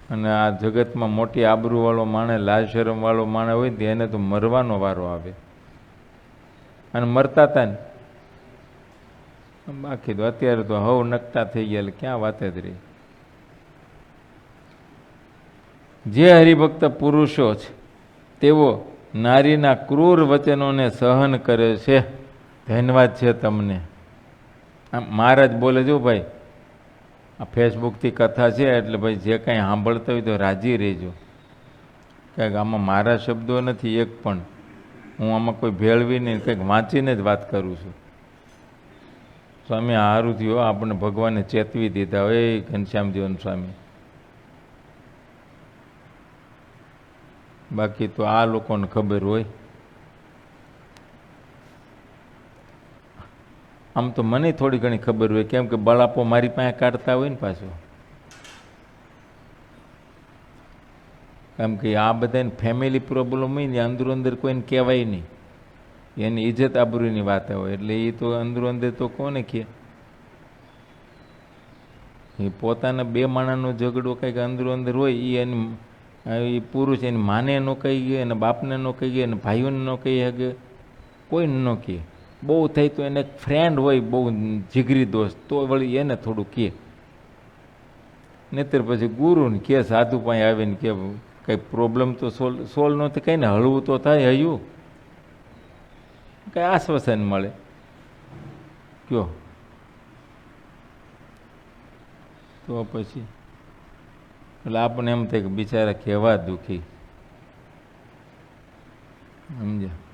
અને આ જગતમાં મોટી આબરૂવાળો માણસ, લાજ શરમવાળો માણસ હોય ને એને તો મરવાનો વારો આવે. અને મરતા હતા ને, બાકી તો અત્યારે તો હવ નકટા થઈ ગયા એટલે ક્યાં વાત જ રહી. જે હરિભક્ત પુરુષો છે તેઓ નારીના ક્રૂર વચનોને સહન કરે છે. ધન્યવાદ છે તમને. આમ મહારાજ બોલે, જો ભાઈ આ ફેસબુકથી કથા છે એટલે ભાઈ જે કાંઈ સાંભળતા હોય તો રાજી રહેજો, કંઈક આમાં મારા શબ્દો નથી એક પણ, હું આમાં કોઈ ભેળવી નહીં, કંઈક વાંચીને જ વાત કરું છું. સ્વામી સારું થયું, આપણને ભગવાને ચેતવી દીધા હોય ઘનશ્યામજીવન સ્વામી. બાકી તો આ લોકોને ખબર હોય. આમ તો મને થોડી ઘણી ખબર હોય, કેમ કે બળાપો મારી પાસે કાઢતા હોય ને પાછો. કેમ કે આ બધાને ફેમિલી પ્રોબ્લેમ હોય ને અંદરો અંદર કોઈને કહેવાય નહીં, એની ઇજ્જત આબરૂની વાત હોય એટલે એ તો અંદરો અંદર તો કોને કહે. એ પોતાના બે માણાનો ઝઘડો કંઈક અંદરો અંદર હોય, એ પુરુષ એની માને ન કહી ગયે, એને બાપને ન કહી ગયે, એને ભાઈઓને ન કહી શકે, કોઈને ન કહે. બહુ થઈ તો એને એક ફ્રેન્ડ હોય, બહુ જીગરી દોસ્ત, તો વળી એને થોડું કહે. નહીતર પછી ગુરુને કે, સાધુ પાસે આવીને કે કંઈ પ્રોબ્લેમ તો સોલ્વ ન થાય, કંઈ ને હળવું તો થાય, હયું કંઈ આશ્વાસન મળે. કયો તો પછી એટલે આપણને એમ થાય કે બિચારા કેવા દુઃખી, સમજ્યા.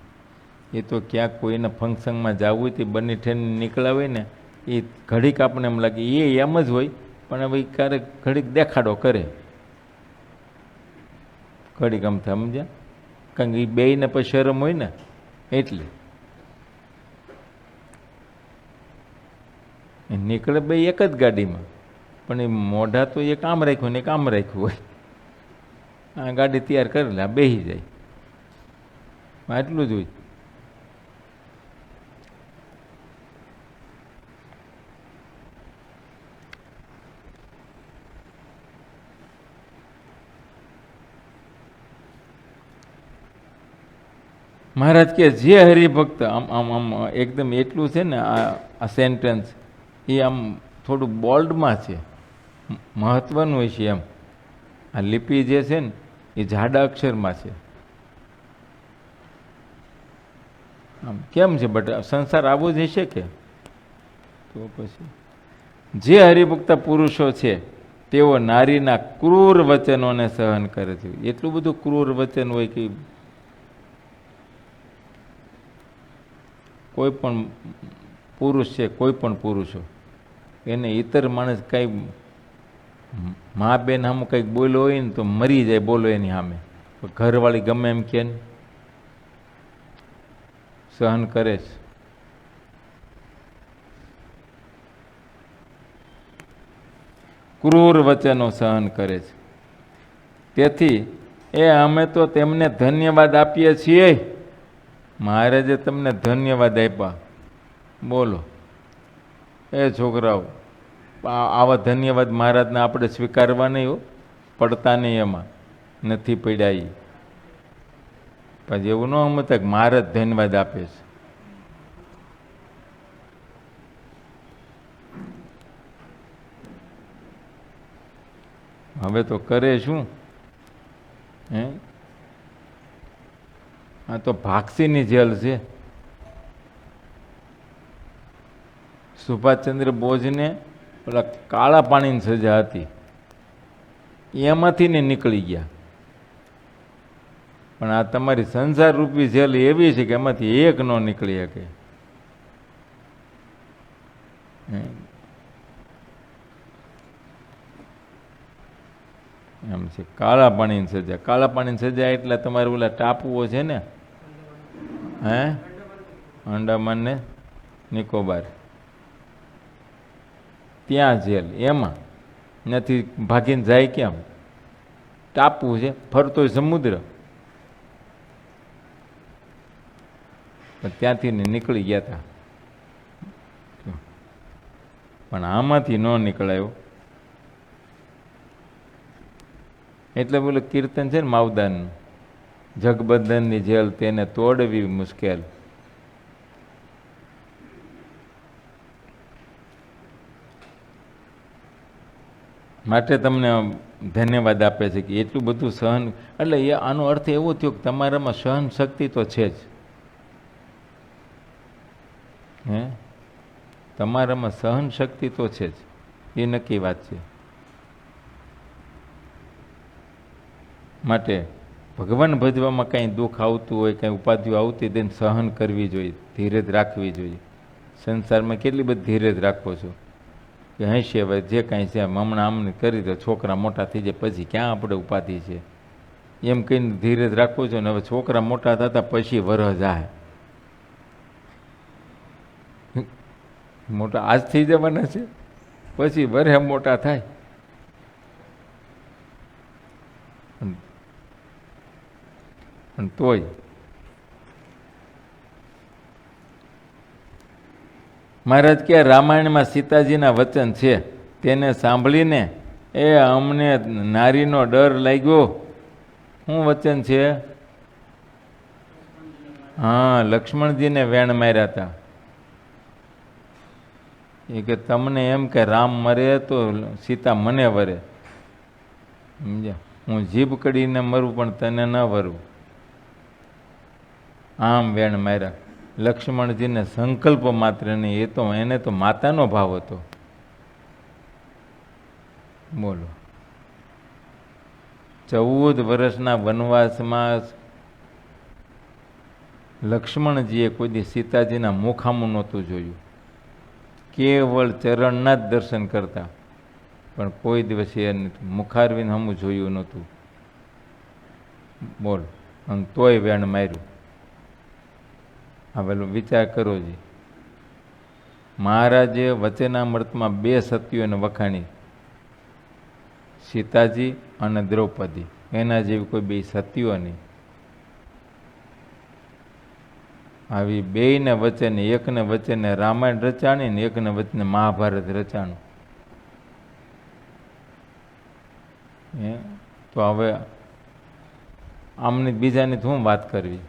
એ તો ક્યાંક કોઈના ફંક્શનમાં જવું હોય તો બંને ટ્રેન નીકળ્યા હોય ને, એ ઘડીક આપણને એમ લાગે એ એમ જ હોય, પણ હવે ક્યારેક ઘડીક દેખાડો કરે, ઘડીક આમ થાય, સમજ્યા. કારણ કે એ બેયને પછી શરમ હોય ને એટલે નીકળે બે એક જ ગાડીમાં, પણ એ મોઢા તો એક આમ રાખ્યું ને એક આમ રાખ્યું હોય. આ ગાડી તૈયાર કરી લે, બેસી જાય, આટલું જ હોય. મહારાજ કે જે હરિભક્ત આમ આમ આમ એકદમ એટલું છે ને, આ સેન્ટેન્સ એ આમ થોડું બોલ્ડમાં છે, મહત્વનું હોય છે એમ. આ લિપિ જે છે ને એ જાડા અક્ષરમાં છે. આમ કેમ છે બટ સંસાર આવો જ હશે કે? તો પછી જે હરિભક્ત પુરુષો છે તેઓ નારીના ક્રૂર વચનોને સહન કરે છે. એટલું બધું ક્રૂર વચન હોય કે કોઈ પણ પુરુષ છે, કોઈ પણ પુરુષો એને ઇતર માણસ કંઈ મા બેન સામે કંઈક બોલો હોય ને તો મરી જાય બોલો એની સામે, ઘરવાળી ગમે એમ કે સહન કરે છે. ક્રૂર વચનો સહન કરે છે. તેથી અમે તો તેમને ધન્યવાદ આપીએ છીએ. મહારાજે તમને ધન્યવાદ આપ્યા. બોલો એ છોકરાઓ, આવા ધન્યવાદ મહારાજને આપણે સ્વીકારવા નહીં હો, પડતા નહીં, એમાં નથી પડ્યા. એ પછી એવું ન સમજતા કે મહારાજ ધન્યવાદ આપે છે. હવે તો કરે શું હે? આ તો ભાક્ષીની જેલ છે. સુભાષચંદ્ર બોઝને પેલા કાળા પાણીની સજા હતી, એમાંથી ને નીકળી ગયા. પણ આ તમારી સંસાર રૂપી જેલ એવી છે કે એમાંથી એક ન નીકળી શકે. એમ છે કાળા પાણીની સજા. કાળા પાણીની સજા એટલે તમારે ઓલા ટાપુઓ છે ને, હે, અંડમાન ને નિકોબાર, ત્યાં જેલ. એમાં નથી ભાગીને જાય કેમ? ટાપુ છે, ફરતો સમુદ્ર. ત્યાંથી નીકળી ગયા હતા, પણ આમાંથી ન નીકળાયો. એટલે બોલે કીર્તન છે ને માવદાનનું, જગબંધનની જેલ તેને તોડવી મુશ્કેલ. માટે તમને ધન્યવાદ આપે છે કે એટલું બધું સહન. એટલે એ આનો અર્થ એવો થયો કે તમારામાં સહન શક્તિ તો છે જ. હે, તમારામાં સહન શક્તિ તો છે જ, એ નક્કી વાત છે. માટે ભગવાન ભજવામાં કાંઈ દુઃખ આવતું હોય, કાંઈ ઉપાધિઓ આવતી તેને સહન કરવી જોઈએ, ધીરજ રાખવી જોઈએ. સંસારમાં કેટલી બધી ધીરજ રાખો છો કે હશે હવે જે કાંઈ છે હમણાં આમને કરી દો, છોકરા મોટા થઈ જાય પછી ક્યાં આપણે ઉપાધિ છે એમ કહીને ધીરજ રાખો છો ને. હવે છોકરા મોટા થતા પછી વરહ જાય, મોટા આજ થઈ જવાના છે, પછી વરહ મોટા થાય. પણ તોય મહારાજ કે રામાયણમાં સીતાજીના વચન છે તેને સાંભળીને એ અમને નારીનો ડર લાગ્યો. શું વચન છે? હા, લક્ષ્મણજીને વેણ માર્યા હતા. એ કે તમને એમ કે રામ મરે તો સીતા મને વરે, સમજ્યા? હું જીભ કડીને મરું પણ તને ન વરું. આમ વેણ માર્યા. લક્ષ્મણજીને સંકલ્પ માત્ર નહીં, એ તો એને તો માતાનો ભાવ હતો. બોલો, 14 વર્ષના વનવાસમાં લક્ષ્મણજીએ કોઈ દી સીતાજીના મુખામું નહોતું જોયું, કેવળ ચરણના જ દર્શન કરતા, પણ કોઈ દિવસ એ મુખારવીને હમું જોયું નહોતું. બોલ, અને તોય વેણ માર્યું. હવે વિચાર કરો જી, મહારાજે વચનામૃતમાં 2 સતીઓને વખાણી, સીતાજી અને દ્રૌપદી. એના જેવી કોઈ 2 સતીઓ નહીં. આવી બેયને વચ્ચે, એકને વચ્ચે રામાયણ રચાણી ને એકને વચ્ચે મહાભારત રચાણું. તો હવે આમની બીજાની શું વાત કરવી?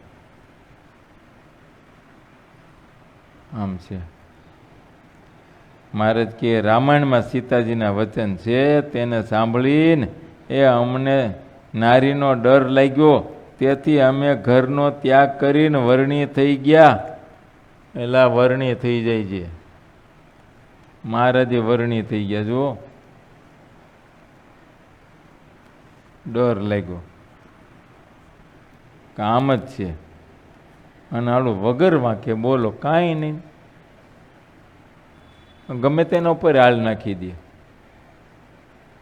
આમ છે. મહારાજ કે રામાયણમાં સીતાજીના વચન છે તેને સાંભળીને એ અમને નારીનો ડર લાગ્યો, તેથી અમે ઘરનો ત્યાગ કરીને વર્ણી થઈ ગયા. એલા વર્ણી થઈ જાય છે, મહારાજે વર્ણી થઈ ગયા. જુઓ, ડર લાગ્યો, કામ જ છે. અને આલું વગર વાંકે બોલો કાંઈ નહીં, ગમે તેના ઉપર હાલ નાખી દે,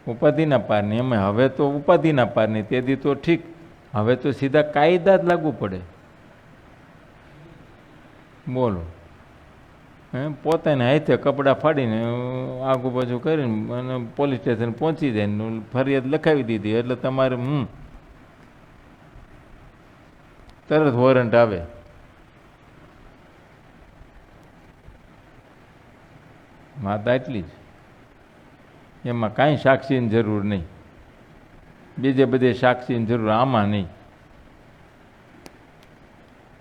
ઉપાધિના પારની. એમાં હવે તો ઉપાધિના પારની, તેથી તો ઠીક, હવે તો સીધા કાયદા જ લાગુ પડે. બોલો, પોતાને હાથે કપડાં ફાડીને આગુ પાછું કરીને અને પોલીસ સ્ટેશન પહોંચી જાય ને ફરિયાદ લખાવી દીધી એટલે તમારે તરત વોરંટ આવે. વાત આટલી જ, એમાં કાંઈ સાક્ષીની જરૂર નહીં, બીજે બધે સાક્ષીની જરૂર, આમાં નહીં.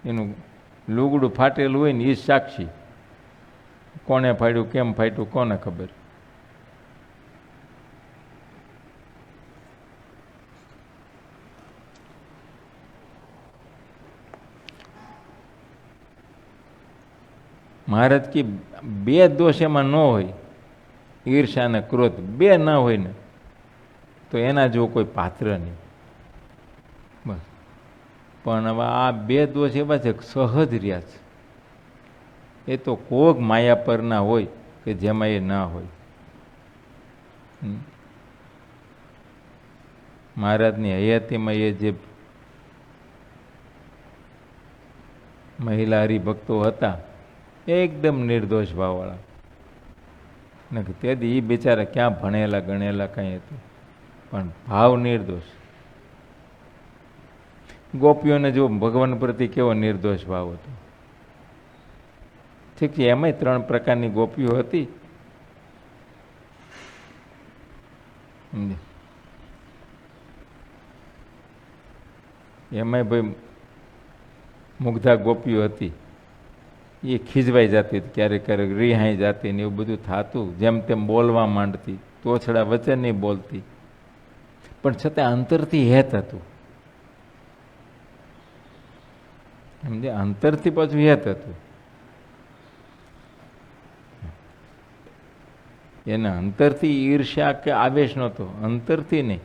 એનું લુગડું ફાટેલું હોય ને એ જ સાક્ષી. કોણે ફાડ્યું, કેમ ફાટ્યું, કોને ખબર? મહારાજ કે બે દોષ એમાં ન હોય, ઈર્ષા અને ક્રોધ બે ન હોય ને તો એના જેવો કોઈ પાત્ર નહીં. બસ. પણ હવે આ બે દોષ એવા છે સહજ રહ્યા છે. એ તો કોક માયા પરના હોય કે જેમાં એ ના હોય. મહારાજની હયાતીમાં એ જે મહિલા હરિભક્તો હતા એકદમ નિર્દોષ ભાવવાળા, ને તેથી એ બિચારા ક્યાં ભણેલા ગણેલા કંઈ હતું, પણ ભાવ નિર્દોષ. ગોપીઓને જો ભગવાન પ્રતિ કેવો નિર્દોષ ભાવ હતો. ઠીક છે, એમાંય 3 પ્રકારની ગોપીઓ હતી. એમાંય ભાઈ મુગ્ધા ગોપીઓ હતી, એ ખીજવાઈ જતી, ક્યારેક ક્યારેક રિહાઈ જતી ને એવું બધું થતું, જેમ તેમ બોલવા માંડતી, તોછડા વચન નહીં બોલતી, પણ છતાં અંતરથી હેત હતું. સમજે, અંતરથી પાછું હેત હતું. એને અંતરથી ઈર્ષ્યા કે આવેશ નહોતો, અંતરથી નહીં.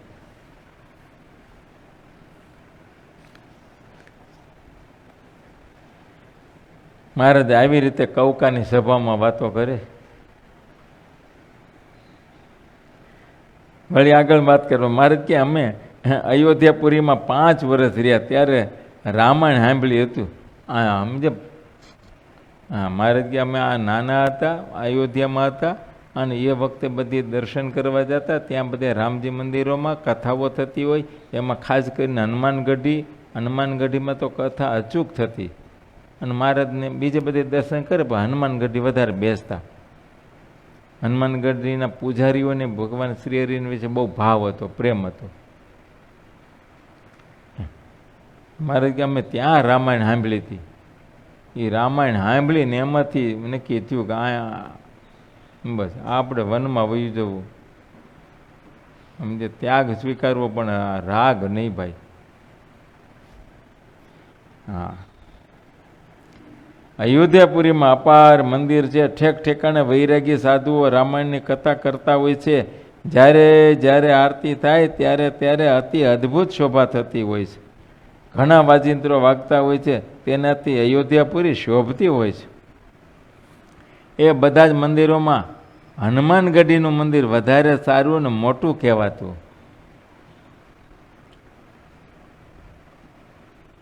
મહારાજ આવી રીતે કૌકાની સભામાં વાતો કરે. વળી આગળ વાત કરવા મહારાજ કે અમે અયોધ્યાપુરીમાં 5 વર્ષ રહ્યા ત્યારે રામાયણ સાંભળ્યું હતું. સમજે, હા, મહારાજ કે અમે આ નાના હતા, અયોધ્યામાં હતા, અને એ વખતે બધી દર્શન કરવા જતા. ત્યાં બધે રામજી મંદિરોમાં કથાઓ થતી હોય, એમાં ખાસ કરીને હનુમાનગઢીમાં તો કથા અચૂક થતી. અને મહારાજને બીજે બધે દર્શન કરે, પણ હનુમાનગઢી વધારે બેસતા. હનુમાનગઢીના પૂજારીઓને ભગવાન શ્રી હરિ વિશે બહુ ભાવ હતો, પ્રેમ હતો. મહારાજ કે અમે ત્યાં રામાયણ સાંભળી હતી. એ રામાયણ સાંભળીને એમાંથી નક્કી થયું કે આ બસ આપણે વનમાં વયું જવું. સમજે, ત્યાગ સ્વીકારવો, પણ રાગ નહીં ભાઈ. હા, અયોધ્યાપુરીમાં અપાર મંદિર છે. ઠેક ઠેકાણે વૈરાગી સાધુઓ રામાયણની કથા કરતા હોય છે. જ્યારે જ્યારે આરતી થાય ત્યારે ત્યારે અતિ અદ્ભુત શોભા થતી હોય છે. ઘણા વાજિંત્રો વાગતા હોય છે, તેનાથી અયોધ્યાપુરી શોભતી હોય છે. એ બધા જ મંદિરોમાં હનુમાનગઢીનું મંદિર વધારે સારું અને મોટું કહેવાતું.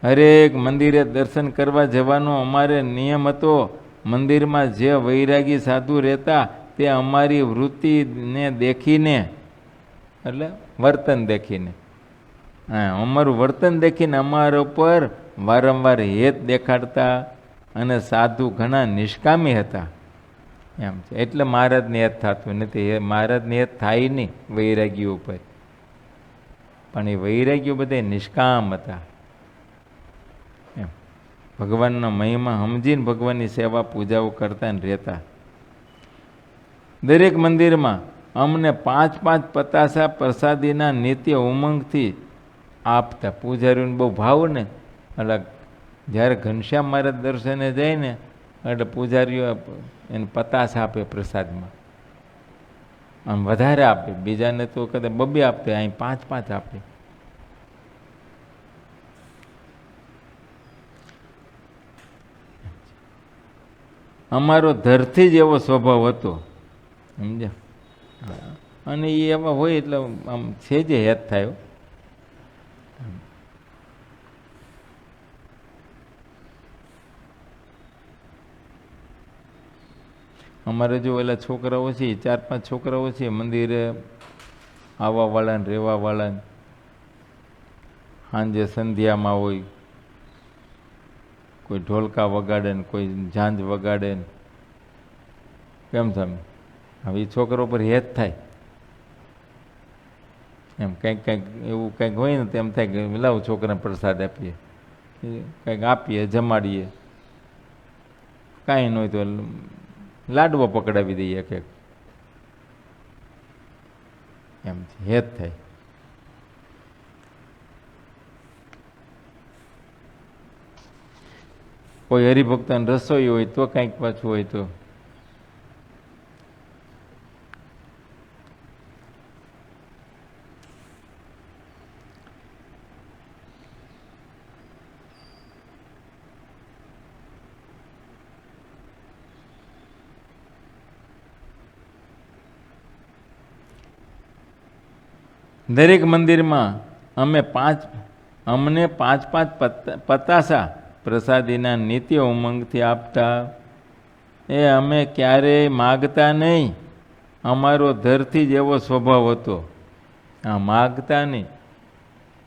હરેક મંદિરે દર્શન કરવા જવાનો અમારે નિયમ હતો. મંદિરમાં જે વૈરાગી સાધુ રહેતા તે અમારી વૃત્તિને દેખીને, એટલે વર્તન દેખીને, હા, અમારું વર્તન દેખીને અમારા ઉપર વારંવાર હેત દેખાડતા. અને સાધુ ઘણા નિષ્કામી હતા એમ છે. એટલે મહારાજને હેત થતું નથી. મહારાજને હેત થાય નહીં વૈરાગીઓ ઉપર, પણ એ વૈરાગીઓ બધા નિષ્કામ હતા. ભગવાનના મહિમા સમજીને ભગવાનની સેવા પૂજાઓ કરતા ને રહેતા. દરેક મંદિરમાં અમને 5-5 પતાસા પ્રસાદીના નિત્ય ઉમંગથી આપતા. પૂજારીઓને બહુ ભાવ ને, એટલે જ્યારે ઘનશ્યામ મહારાજ દર્શને જાય ને એટલે પૂજારીઓ એને પતાસા આપે પ્રસાદમાં. આમ વધારે આપે, બીજાને તો કદાચ 2 આપે, અહીં 5-5 આપે. અમારો ધરથી જ એવો સ્વભાવ હતો, સમજ્યા. અને એ એવા હોય એટલે આમ છે જે હેત થાય. અમારે જો ઓલા છોકરાઓ છે, 4-5 છોકરાઓ છે, મંદિરે આવવાવાળા ને રહેવાવાળા, સાંજે સંધ્યામાં હોય, કોઈ ઢોલકા વગાડે ને કોઈ ઝાંઝ વગાડે ને, કેમ તમે હવે એ છોકરો પર હેત થાય. એમ કંઈક કંઈક એવું કંઈક હોય ને તેમ થાય કે લાવ છોકરાને પ્રસાદ આપીએ, કંઈક આપીએ, જમાડીએ. કાંઈ ન હોય તો લાડવો પકડાવી દઈએ કંઈક, એમ હેત થાય. કોઈ હરિભક્તને રસોઈ હોય તો કંઈક પાછું હોય તો દરેક મંદિરમાં અમને પાંચ પતાસા પ્રસાદીના નિત્ય ઉમંગથી આપતા. એ અમે ક્યારેય માગતા નહીં. અમારો ધરથી જ એવો સ્વભાવ હતો. હા, માગતા નહીં.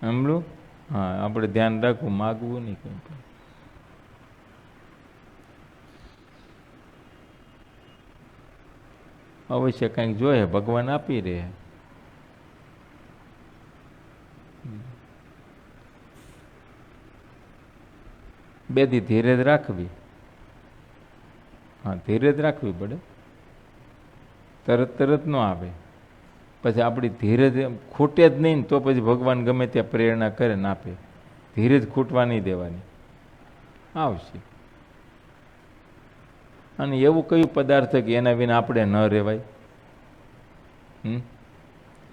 સાંભળું? હા, આપણે ધ્યાન રાખવું, માગવું નહીં કંઈ. અવશ્ય કંઈક જોઈએ, ભગવાન આપી રહે. બેથી ધીરજ રાખવી. હા, ધીરજ રાખવી પડે. તરત ન આવે. પછી આપણી ધીરજ ખૂટે જ નહીં તો પછી ભગવાન ગમે ત્યાં પ્રેરણા કરે ને આપે. ધીરજ ખૂટવા નહીં દેવાની, આવશે. અને એવું કયું પદાર્થ કે એના વિના આપણે ન રહેવાય?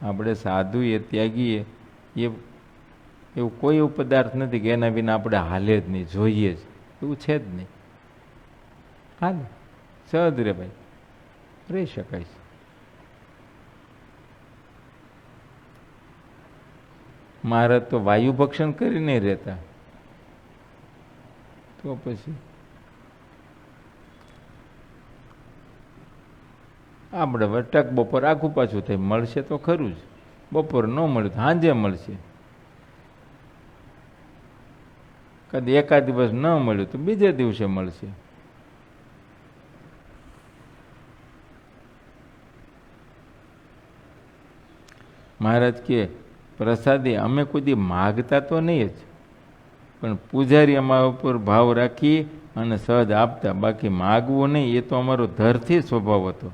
આપણે સાધુ એ ત્યાગીએ એવું કોઈ એવું પદાર્થ નથી કે એના વિના આપણે હાલે જ નહીં, જોઈએ જ, એવું છે જ નહીં. હાલે સહજ રે ભાઈ, રહી શકાય છે. મહારાજ તો વાયુ ભક્ષણ કરી નહીં રહેતા, તો પછી આપણે ટક બપોર આખું પાછું થાય. મળશે તો ખરું જ, બપોર ન મળે તો સાંજે મળશે. કદી એકાદ દિવસ ન મળ્યું તો બીજે દિવસે મળશે. મહારાજ કે પ્રસાદી અમે કોઈ દી માગતા તો નહીં જ, પણ પૂજારી અમારા ઉપર ભાવ રાખી અને સહજ આપતા. બાકી માગવું નહીં, એ તો અમારો ધરથી સ્વભાવ હતો.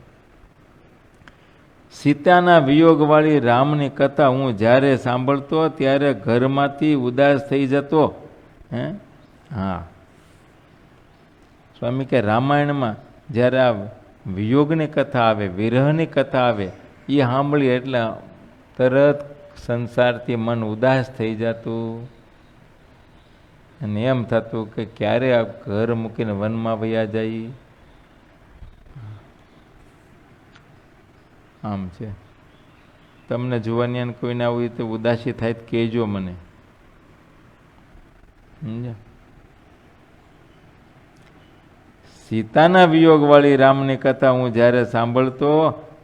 સીતાના વિયોગવાળી રામની કથા હું જ્યારે સાંભળતો ત્યારે ઘરમાંથી ઉદાસ થઈ જતો. હા, સ્વામી કે રામાયણમાં જ્યારે આ વિયોગની કથા આવે, વિરહની કથા આવે, એ સાંભળી એટલે તરત સંસારથી મન ઉદાસ થઈ જતું અને એમ થતું કે ક્યારે આ ઘર મૂકીને વનમાં વયા જાય. આમ છે. તમને જોવાની કોઈને આવું તો ઉદાસી થાય તો કહેજો મને. સીતાના વિયોગવાળી રામની કથા હું જ્યારે સાંભળતો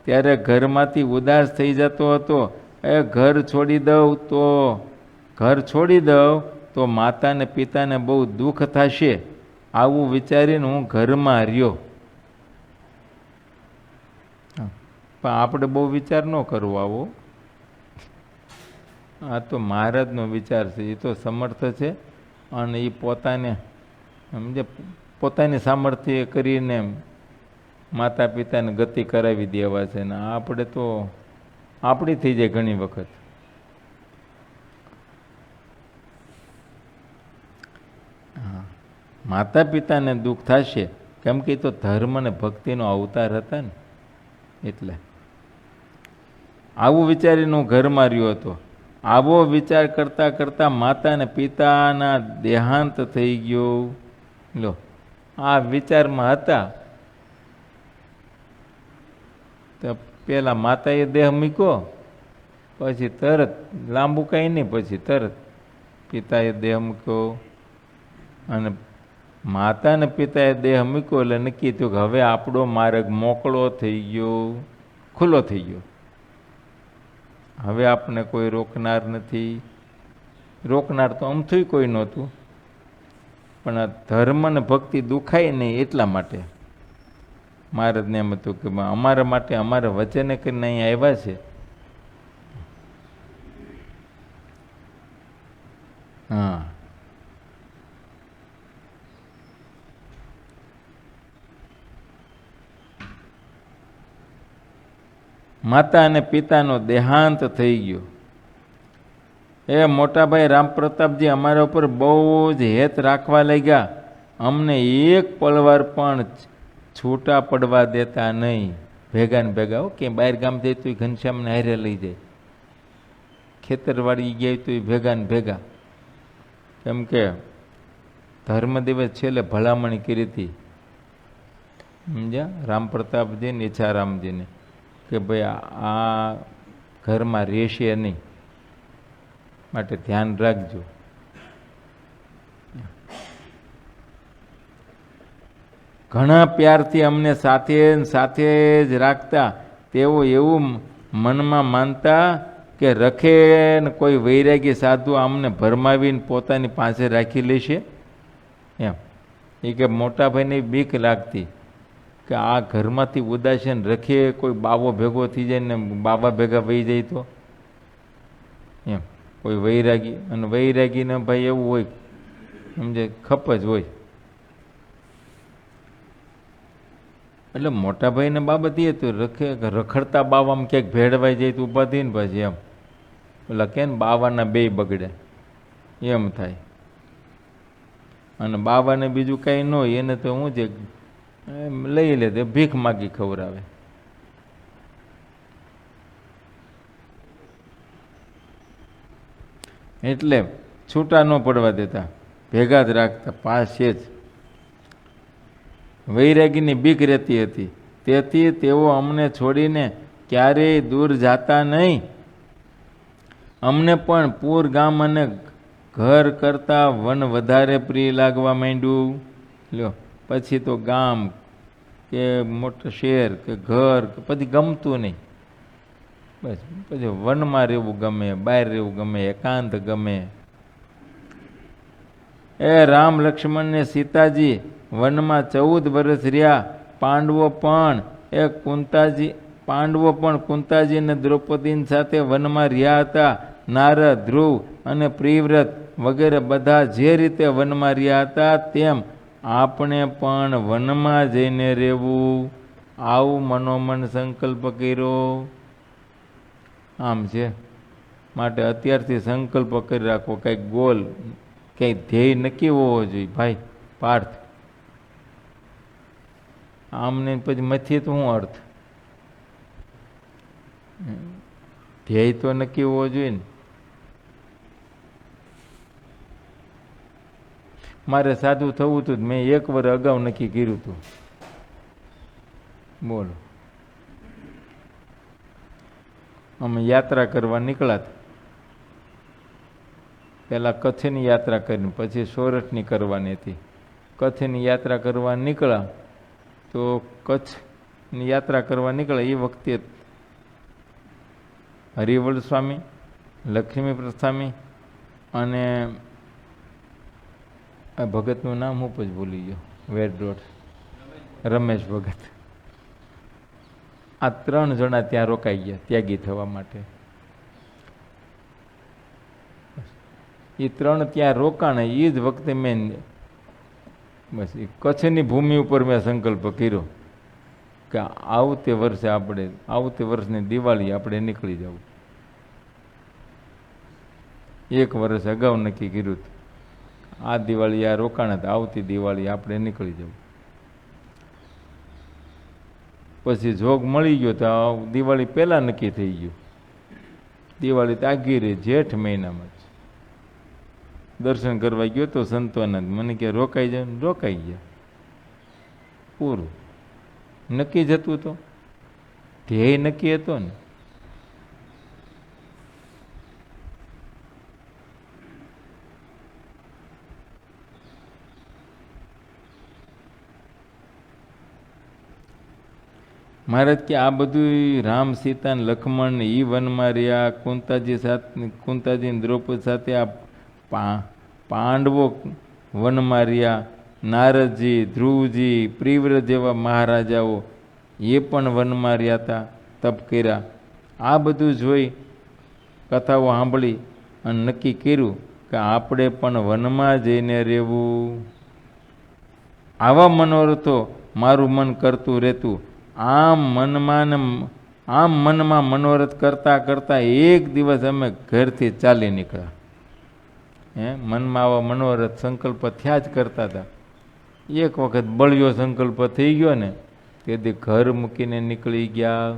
ત્યારે ઘરમાંથી ઉદાસ થઈ જતો હતો. ઘર છોડી દઉં તો માતાને પિતાને બહુ દુઃખ થશે, આવું વિચારીને હું ઘરમાં રહ્યો. પણ આપણે બહુ વિચાર ન કરવો આવો. આ તો મહારાજનો વિચાર છે, એ તો સમર્થ છે અને એ પોતાની સામર્થ્ય કરીને માતા પિતાને ગતિ કરાવી દેવા છે. ને આપણે તો આપણી થઈ જાય ઘણી વખત. હા, માતા પિતાને દુઃખ થશે કેમ કે એ તો ધર્મ અને ભક્તિનો અવતાર હતા ને, એટલે આવું વિચારીને હું ઘરમાં રહ્યો હતો. આવો વિચાર કરતાં કરતાં માતા અને પિતાના દેહાંત થઈ ગયો. લો, આ વિચારમાં હતા તો પેલા માતાએ દેહ મૂક્યો, પછી તરત લાંબુ કાંઈ નહીં, પછી તરત પિતાએ દેહ મૂક્યો. અને માતા ને પિતાએ દેહ મૂક્યો એટલે નક્કી થયું કે હવે આપણો માર્ગ મોકળો થઈ ગયો, ખુલ્લો થઈ ગયો. હવે આપણે કોઈ રોકનાર નથી. રોકનાર તો અમથું કોઈ નહોતું, પણ આ ધર્મ ને ભક્તિ દુખાય નહીં એટલા માટે મહારાજને એમ હતું કે અમારા માટે અમારા વચને કરીને અહીં આવ્યા છે. હા, માતા અને પિતાનો દેહાંત થઈ ગયો. એ મોટાભાઈ રામ પ્રતાપજી અમારા ઉપર બહુ જ હેત રાખવા લાગ્યા. અમને એક પળવાર પણ છૂટા પડવા દેતા નહીં. ભેગા ને ભેગા હો, કે બહાર ગામ જાય તો ઘનશ્યામને હારે લઈ જાય, ખેતરવાડી ગયા તો ભેગા ને ભેગા. કેમ કે ધર્મદેવે છેલ્લે ભલામણી કરી હતી, સમજ્યા, રામ પ્રતાપજીને ઈચ્છારામજીને, કે ભાઈ આ ઘરમાં રહેશે નહીં, માટે ધ્યાન રાખજો. ઘણા પ્યારથી અમને સાથે સાથે જ રાખતા. તેઓ એવું મનમાં માનતા કે રખે ને કોઈ વૈરાગી સાધુ અમને ભરમાવીને પોતાની પાસે રાખી લેશે એમ. એ કે મોટા ભાઈને બીક લાગતી કે આ ઘરમાંથી ઉદાસીન રખે કોઈ બાવો ભેગો થઈ જાય ને બાબા ભેગા વહી જાય તો એમ, કોઈ વૈરાગી. અને વૈરાગીને ભાઈ એવું હોય, સમજે, ખપ જ હોય. એટલે મોટા ભાઈને બાબત એ તો રખડતા બાવામાં ક્યાંક ભેળવાઈ જાય તો ઊભા થઈને પછી એમ પેલા કે ને બાવાના બે બગડે એમ થાય. અને બાવાને બીજું કાંઈ ન હોય એને તો શું છે, લઈ લે તે ભીખ માગી ખવડાવે. એટલે છૂટા ન પડવા દેતા, ભેગા જ રાખતા, પાસે જ. વૈરાગીની બીક રહેતી હતી, તેથી તેઓ અમને છોડીને ક્યારેય દૂર જાતા નહીં. અમને પણ પૂર ગામ અને ઘર કરતાં વન વધારે પ્રિય લાગવા માંડ્યું. લ્યો, પછી તો ગામ કે મોટું શહેર કે ઘર કે પછી ગમતું નહીં. બસ પછી વનમાં રહેવું ગમે, બહાર રહેવું ગમે, એકાંત ગમે. એ રામ લક્ષ્મણ ને સીતાજી વનમાં 14 વર્ષ રહ્યા. પાંડવો પણ કુંતાજી અને દ્રૌપદી સાથે વનમાં રહ્યા હતા. નારદ, ધ્રુવ અને પ્રિવ્રત વગેરે બધા જે રીતે વનમાં રહ્યા હતા તેમ આપણે પણ વનમાં જઈને રહેવું, આવું મનોમન સંકલ્પ કર્યો. આમ છે, માટે અત્યારથી સંકલ્પ કરી રાખો, કંઈક ગોલ, કંઈક ધ્યેય નક્કી હોવો જોઈએ ભાઈ પાર્થ. આમને પછી મથી તો શું અર્થ? ધ્યેય તો નક્કી હોવો જોઈએ ને. મારે સાધુ થવું હતું, મેં 1 વર્ષ અગાઉ નક્કી કર્યું હતું. બોલો, અમે યાત્રા કરવા નીકળ્યા. પહેલાં કચ્છની યાત્રા કરીને પછી સોરઠની કરવાની હતી. કચ્છની યાત્રા કરવા નીકળ્યા તો કચ્છની યાત્રા કરવા નીકળ્યા એ વખતે હરિવલ સ્વામી, લક્ષ્મી સ્વામી અને આ ભગતનું નામ હું જ ભૂલી ગયો, વેડરોડ રમેશ ભગત, આ 3 જણા ત્યાં રોકાઈ ગયા ત્યાગી થવા માટે. એ 3 ત્યાં રોકાણે એ જ વખતે મેં બસ એ કચ્છની ભૂમિ ઉપર મેં સંકલ્પ કર્યો કે આવતે વર્ષની દિવાળી આપણે નીકળી જવું. 1 વર્ષ અગાઉ નક્કી કર્યું હતું, આ દિવાળી આ રોકાણ હતા, આવતી દિવાળી આપણે નીકળી જવું. પછી જોગ મળી ગયો તો દિવાળી પહેલાં નક્કી થઈ ગયું. દિવાળી તાગી રહી જેઠ મહિનામાં જ. દર્શન કરવા ગયો તો સંતોના, મને કે રોકાઈ જાય, રોકાઈ ગયા. પૂરું નક્કી જ હતું, તો ધ્યેય નક્કી હતો ને. મહારાજ કે આ બધું રામ, સીતા ને લક્ષ્મણ ને ઈ વનમાં રહ્યા, કુંતાજી દ્રૌપદી સાથે આ પાંડવો વનમાં રહ્યા, નારદજી, ધ્રુવજી, પ્રિવ્રત જેવા મહારાજાઓ એ પણ વનમાં રહ્યા હતા, તપ કર્યા. આ બધું જોઈ, કથાઓ સાંભળી અને નક્કી કર્યું કે આપણે પણ વનમાં જઈને રહેવું. આવા મનોરથો મારું મન કરતું રહેતું. આમ મનમાં મનોરથ કરતાં કરતાં એક દિવસ અમે ઘરથી ચાલી નીકળ્યા. મનમાં આવા મનોરથ સંકલ્પ થયા જ કરતા હતા. એક વખત બળ્યો સંકલ્પ થઈ ગયો ને તેથી ઘર મૂકીને નીકળી ગયા.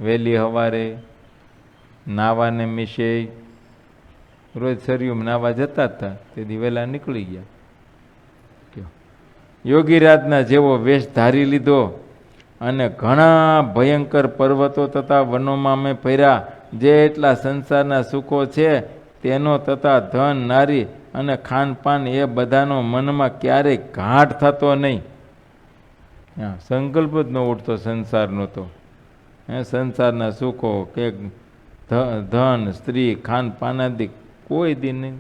વહેલી સવારે નાવાને મિશે રોજ સરયુમ નાવા જતા હતા તેથી વહેલા નીકળી ગયા. યોગીરાજના જેવો વેશ ધારી લીધો અને ઘણા ભયંકર પર્વતો તથા વનોમાં અમે ફર્યા. જે એટલા સંસારના સુખો છે તેનો તથા ધન નારી અને ખાનપાન એ બધાનો મનમાં ક્યારેય ઘાટ થતો નહીં. સંકલ્પ જ ન ઉઠતો સંસારનો તો. સંસારના સુખો કે ધન સ્ત્રી ખાનપાનાદિક કોઈ દી નહીં.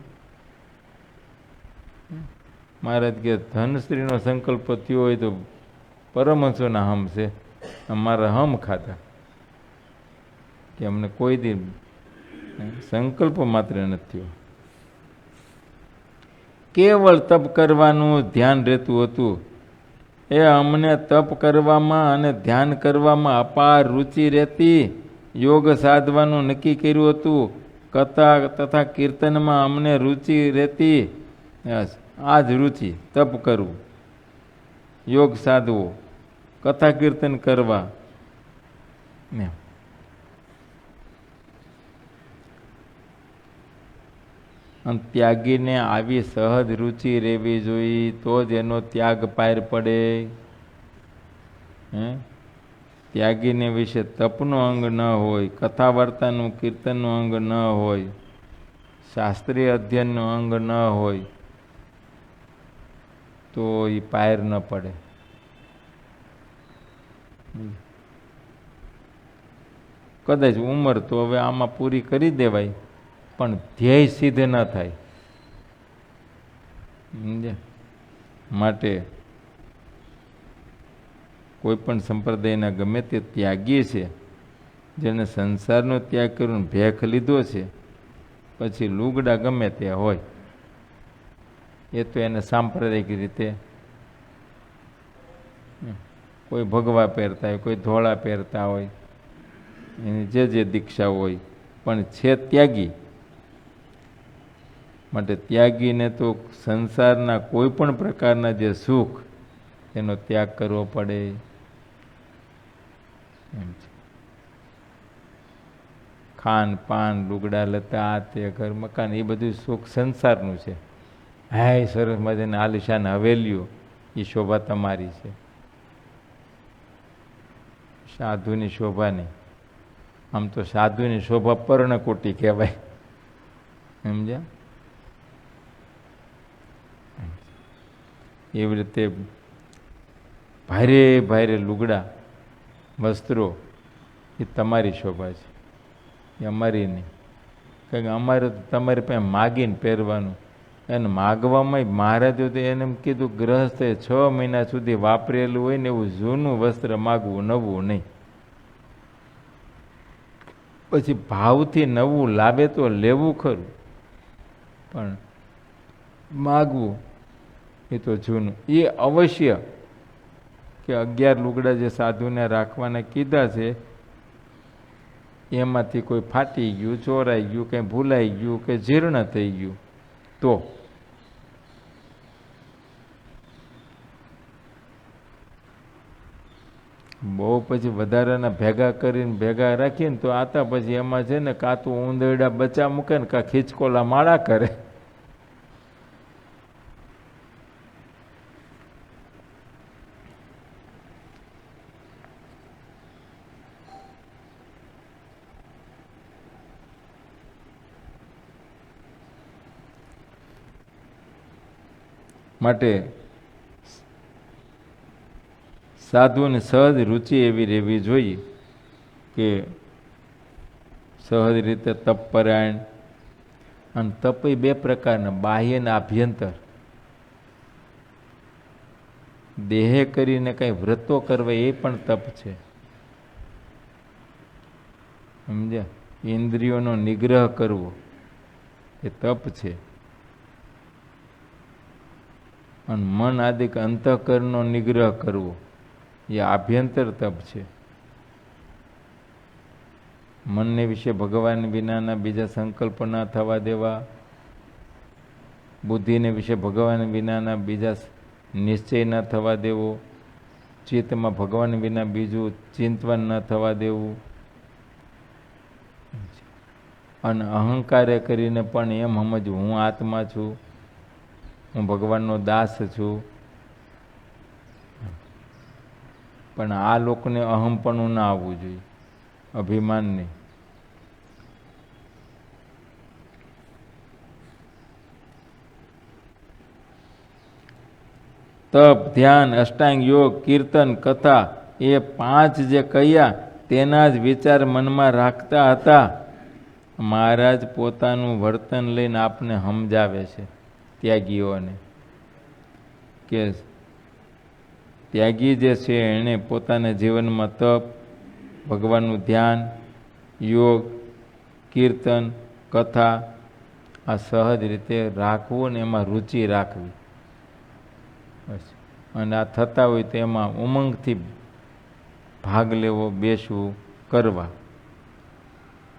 મહારાજ કે ધન સ્ત્રીનો સંકલ્પ થયો હોય તો પરમહંસોના હમ છે, અમારા હમ ખાતા કે અમને કોઈ દી સંકલ્પ માત્ર નથી થયો. કેવળ તપ કરવાનું ધ્યાન રહેતું હતું. એ અમને તપ કરવામાં અને ધ્યાન કરવામાં અપાર રુચિ રહેતી. યોગ સાધવાનું નક્કી કર્યું હતું. કથા તથા કીર્તનમાં અમને રુચિ રહેતી. આ જ રુચિ, તપ કરવું, યોગ સાધવો, કથા કીર્તન કરવા. અને ત્યાગીને આવી સહજ રુચિ રહેવી જોઈએ તો જ એનો ત્યાગ પાર પડે. ત્યાગીને વિશે તપનો અંગ ન હોય, કથા વાર્તાનું કીર્તનનું અંગ ન હોય, શાસ્ત્રીય અધ્યયનનું અંગ ન હોય તો એ પાર ન પડે. કદાચ ઉંમર તો હવે આમાં પૂરી કરી દેવાય પણ ધ્યેય સિદ્ધ ન થાય. માટે કોઈ પણ સંપ્રદાયના ગમે તે ત્યાગી છે જેને સંસારનો ત્યાગ કરીને ભેખ લીધો છે, પછી લુગડા ગમે તે હોય એ તો એને સાંપ્રદાયિક રીતે કોઈ ભગવા પહેરતા હોય, કોઈ ધોળા પહેરતા હોય, એની જે દીક્ષા હોય, પણ છે ત્યાગી. માટે ત્યાગીને તો સંસારના કોઈ પણ પ્રકારના જે સુખ એનો ત્યાગ કરવો પડે. ખાન પાન લુગડા લતા તે ઘર મકાન એ બધું સુખ સંસારનું છે. હાય સરસ મજાને આલિશાન હવેલીઓ એ શોભા તમારી છે, સાધુની શોભા નહીં. આમ તો સાધુની શોભા પર્ણકોટી કહેવાય, સમજ્યા? એવી રીતે ભારે ભારે લુગડા વસ્ત્રો એ તમારી શોભા છે, એ અમારી નહીં. કારણ કે અમારે તો તમારી પાસે માગીને પહેરવાનું. અને માગવામાં મહારાજો તો એને એમ કીધું ગ્રહસ્થે 6 મહિના સુધી વાપરેલું હોય ને એવું જૂનું વસ્ત્ર માગવું, નવું નહીં. પછી ભાવથી નવું લાવે તો લેવું ખરું, પણ માગવું એ તો જૂનું. એ અવશ્ય કે 11 લુગડા જે સાધુને રાખવાના કીધા છે એમાંથી કોઈ ફાટી ગયું, ચોરાઈ ગયું, કંઈ ભૂલાઈ ગયું કે જીર્ણ થઈ ગયું તો બહુ પછી વધારાના ભેગા કરીને ભેગા રાખીને તો આતા પછી એમાં છે ને કાં તો ઊંધરડા બચા મૂકે ને કાં ખીચકોલા માળા કરે. માટે સાધુને સહજ રુચિ એવી રહેવી જોઈએ કે સહજ રીતે તપપરાયણ. અને તપ એ 2 પ્રકારના, બાહ્ય અને આભ્યંતર. દેહે કરીને કંઈ વ્રતો કરવા એ પણ તપ છે, સમજ્યા? ઇન્દ્રિયોનો નિગ્રહ કરવો એ તપ છે. અને મન આદિક અંતઃકરણનો નિગ્રહ કરવો એ આભ્યંતર તપ છે. મનને વિશે ભગવાન વિનાના બીજા સંકલ્પ ના થવા દેવા, બુદ્ધિને વિશે ભગવાન વિનાના બીજા નિશ્ચય ન થવા દેવો, ચિત્તમાં ભગવાન વિના બીજું ચિંતન ન થવા દેવું, અને અહંકારે કરીને પણ એમ સમજવું હું આત્મા છું, હું ભગવાનનો દાસ છું. પણ આ લોકોને અહમપણું ના આવવું જોઈએ, અભિમાન નહીં. તપ, ધ્યાન, અષ્ટાંગ યોગ, કીર્તન, કથા એ 5 જે કહ્યા તેના જ વિચાર મનમાં રાખતા હતા. મહારાજ પોતાનું વર્તન લઈને આપને સમજાવે છે ત્યાગીઓને કે ત્યાગી જે છે એણે પોતાના જીવનમાં તપ, ભગવાનનું ધ્યાન, યોગ, કીર્તન, કથા આ સહજ રીતે રાખવું ને એમાં રુચિ રાખવી. અને આ થતા હોય તો એમાં ઉમંગથી ભાગ લેવો, બેસવું, કરવા.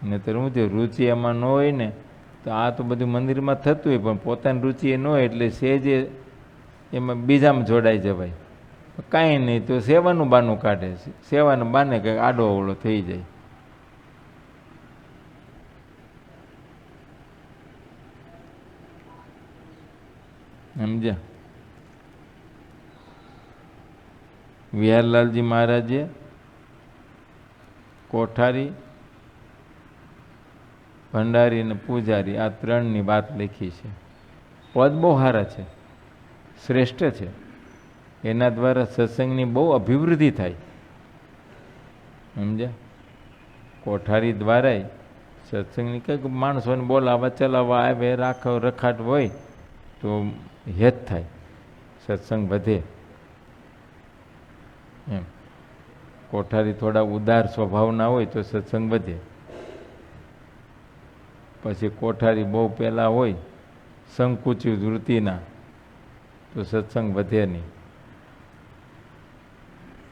નહીંતર શું છે, રુચિ એમાં ન હોય ને તો આ તો બધું મંદિરમાં થતું હોય પણ પોતાની રુચિ એ ન હોય એટલે સેજે એમાં બીજામાં જોડાઈ જવાય. કાંઈ નહીં તો સેવાનું બાનું કાઢે છે, સેવાનું બાને કંઈક આડો અવળો થઈ જાય. સમજ્યા? વિહારલાલજી મહારાજે કોઠારી, ભંડારી અને પૂજારી આ 3ની વાત લખી છે. પદ બહુ સારા છે, શ્રેષ્ઠ છે. એના દ્વારા સત્સંગની બહુ અભિવૃદ્ધિ થાય. સમજ્યા? કોઠારી દ્વારા સત્સંગની કંઈક માણસોને બોલાવવા ચલાવવા આવે, રાખો રખાટ હોય તો હેત થાય, સત્સંગ વધે. એમ કોઠારી થોડા ઉદાર સ્વભાવના હોય તો સત્સંગ વધે. પછી કોઠારી બહુ પહેલાં હોય સંકુચિત વૃત્તિના તો સત્સંગ વધે નહીં.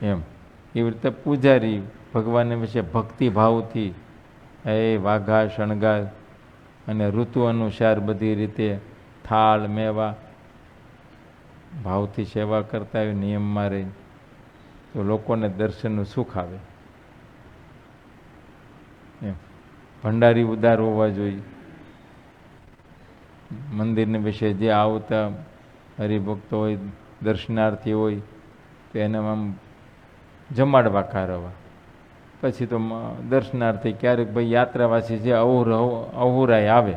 એમ એવી રીતે પૂજારી ભગવાન વિશે ભક્તિભાવથી વાઘા શણગાર અને ઋતુ અનુસાર બધી રીતે થાળ મેવા ભાવથી સેવા કરતા હોય નિયમમાં રહી તો લોકોને દર્શનનું સુખ આવે. એમ ભંડારી ઉદાર હોવા જોઈએ. મંદિરને વિશે જે આવતા હરિભક્તો હોય, દર્શનાર્થી હોય તો એને આમ જમાડવા કારવા. પછી તો દર્શનાર્થી ક્યારેક ભાઈ યાત્રાવાસી છે અહુરાય આવે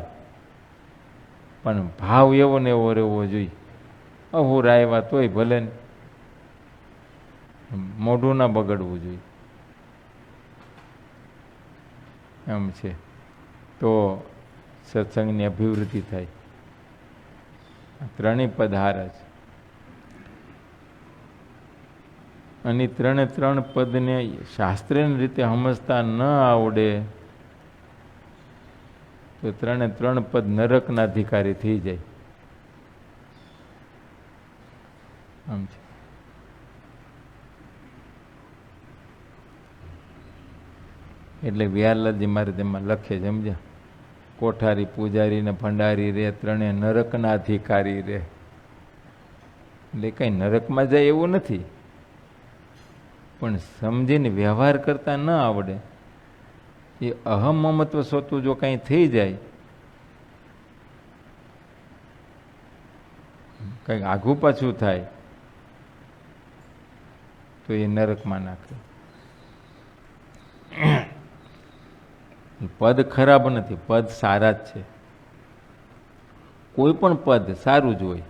પણ ભાવ એવો ને એવો રહેવો જોઈએ. અહુરા આવ્યા તોય ભલે મોઢું ના બગડવું જોઈએ. એમ છે તો સત્સંગની અભિવૃદ્ધિ થાય. 3 પદ હારા છે. અને 3 પદને શાસ્ત્રીય રીતે સમજતા ન આવડે તો 3 પદ નરકના અધિકારી થઈ જાય. આમ છે. એટલે વિહારલાલજી મારે તેમાં લખે છે, સમજ્યા? કોઠારી, પૂજારી ને ભંડારી રે 3 નરકના અધિકારી રે. એટલે કઈ નરકમાં જાય એવું નથી, પણ સમજીને વ્યવહાર કરતા ન આવડે એ અહમ મમત્વ સોતું જો કંઈ થઈ જાય, કંઈક આઘું પાછું થાય તો એ નરકમાં નાખે. પદ ખરાબ નથી, પદ સારા જ છે. કોઈ પણ પદ સારું જ હોય.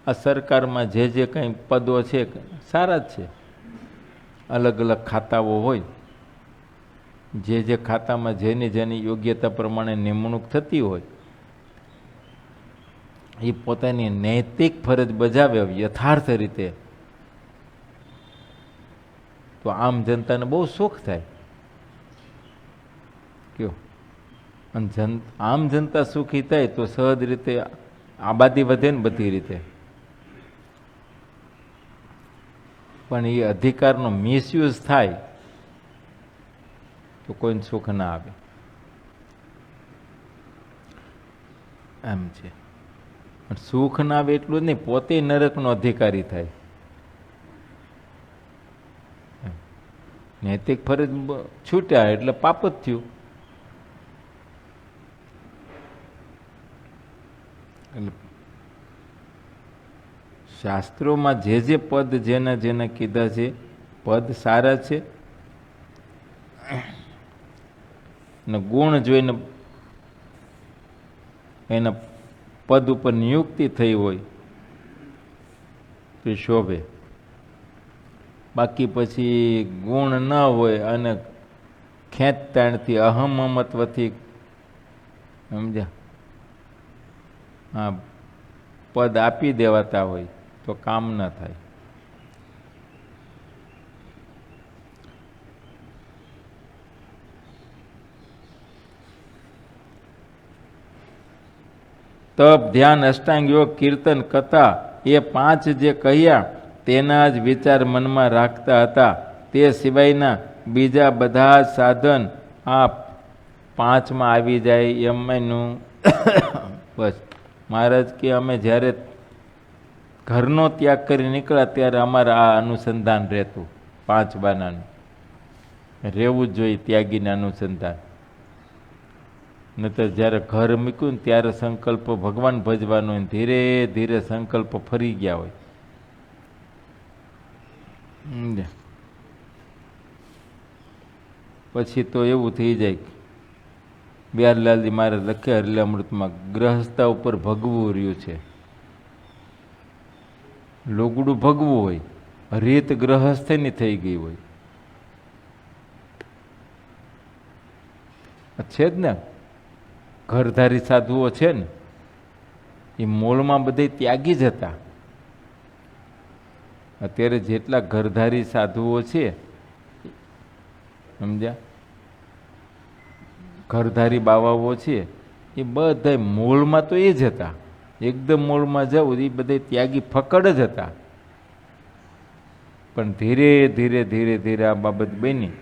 આ સરકારમાં જે કંઈ પદો છે સારા જ છે. અલગ અલગ ખાતાઓ હોય, જે ખાતામાં જેની યોગ્યતા પ્રમાણે નિમણૂક થતી હોય એ પોતાની નૈતિક ફરજ બજાવે યથાર્થ રીતે તો આમ જનતાને બહુ સુખ થાય. કયો? અને આમ જનતા સુખી થાય તો સહજ રીતે આબાદી વધે ને બધી રીતે. પણ એ અધિકારનો મિસયુઝ થાય તો કોઈને સુખ ના આવે. એમ છે. પણ સુખ ના આવે એટલું જ નહીં, પોતે નરકનો અધિકારી થાય. નૈતિક ફરજ છૂટ્યા એટલે પાપ જ થયું. એટલે શાસ્ત્રોમાં જે જે પદ જેના જેના કીધા છે, પદ સારા છે ને ગુણ જોઈને એના પદ ઉપર નિયુક્તિ થઈ હોય તો શોભે. બાકી પછી ગુણ ન હોય અને ખેંચતાણથી અહમમત્વથી સમજ્યા હા પદ આપી દેવાતા હોય તો કામ ન થાય. તપ, ધ્યાન, અષ્ટાંગ યોગ, કીર્તન, કથા એ 5 જે કહ્યા તેના જ વિચાર મનમાં રાખતા હતા. તે સિવાયના બીજા બધા સાધન આ 5માં આવી જાય એમનું બસ. મહારાજ કે અમે જ્યારે ઘરનો ત્યાગ કરી નીકળ્યા ત્યારે અમારે આ અનુસંધાન રહેતું. 5 બાનાનું રહેવું જ જોઈએ, ત્યાગીને અનુસંધાન. નહીતર જ્યારે ઘર મૂક્યું ને ત્યારે સંકલ્પ ભગવાન ભજવાનો હોય, ધીરે ધીરે સંકલ્પ ફરી ગયા હોય. પછી તો એવું થઈ જાય. બિહારલાલજી મારે લખે હરિલામૃતમાં, ગ્રહસ્થા ઉપર ભગવું રહ્યું છે. લોગડું ભગવું હોય, રીત ગ્રહસ્થની થઈ ગઈ હોય. છે જ ને, ઘરધારી સાધુઓ છે ને એ મૂળમાં બધે ત્યાગી જ હતા. અત્યારે જેટલા ઘરધારી સાધુઓ છે સમજ્યા, ઘરધારી બાવાઓ છે એ બધા મૂળમાં તો એ જ હતા. એકદમ મૂળમાં જવું એ બધા ત્યાગી ફકડ જ હતા. પણ ધીરે ધીરે ધીરે ધીરે આ બાબત બની,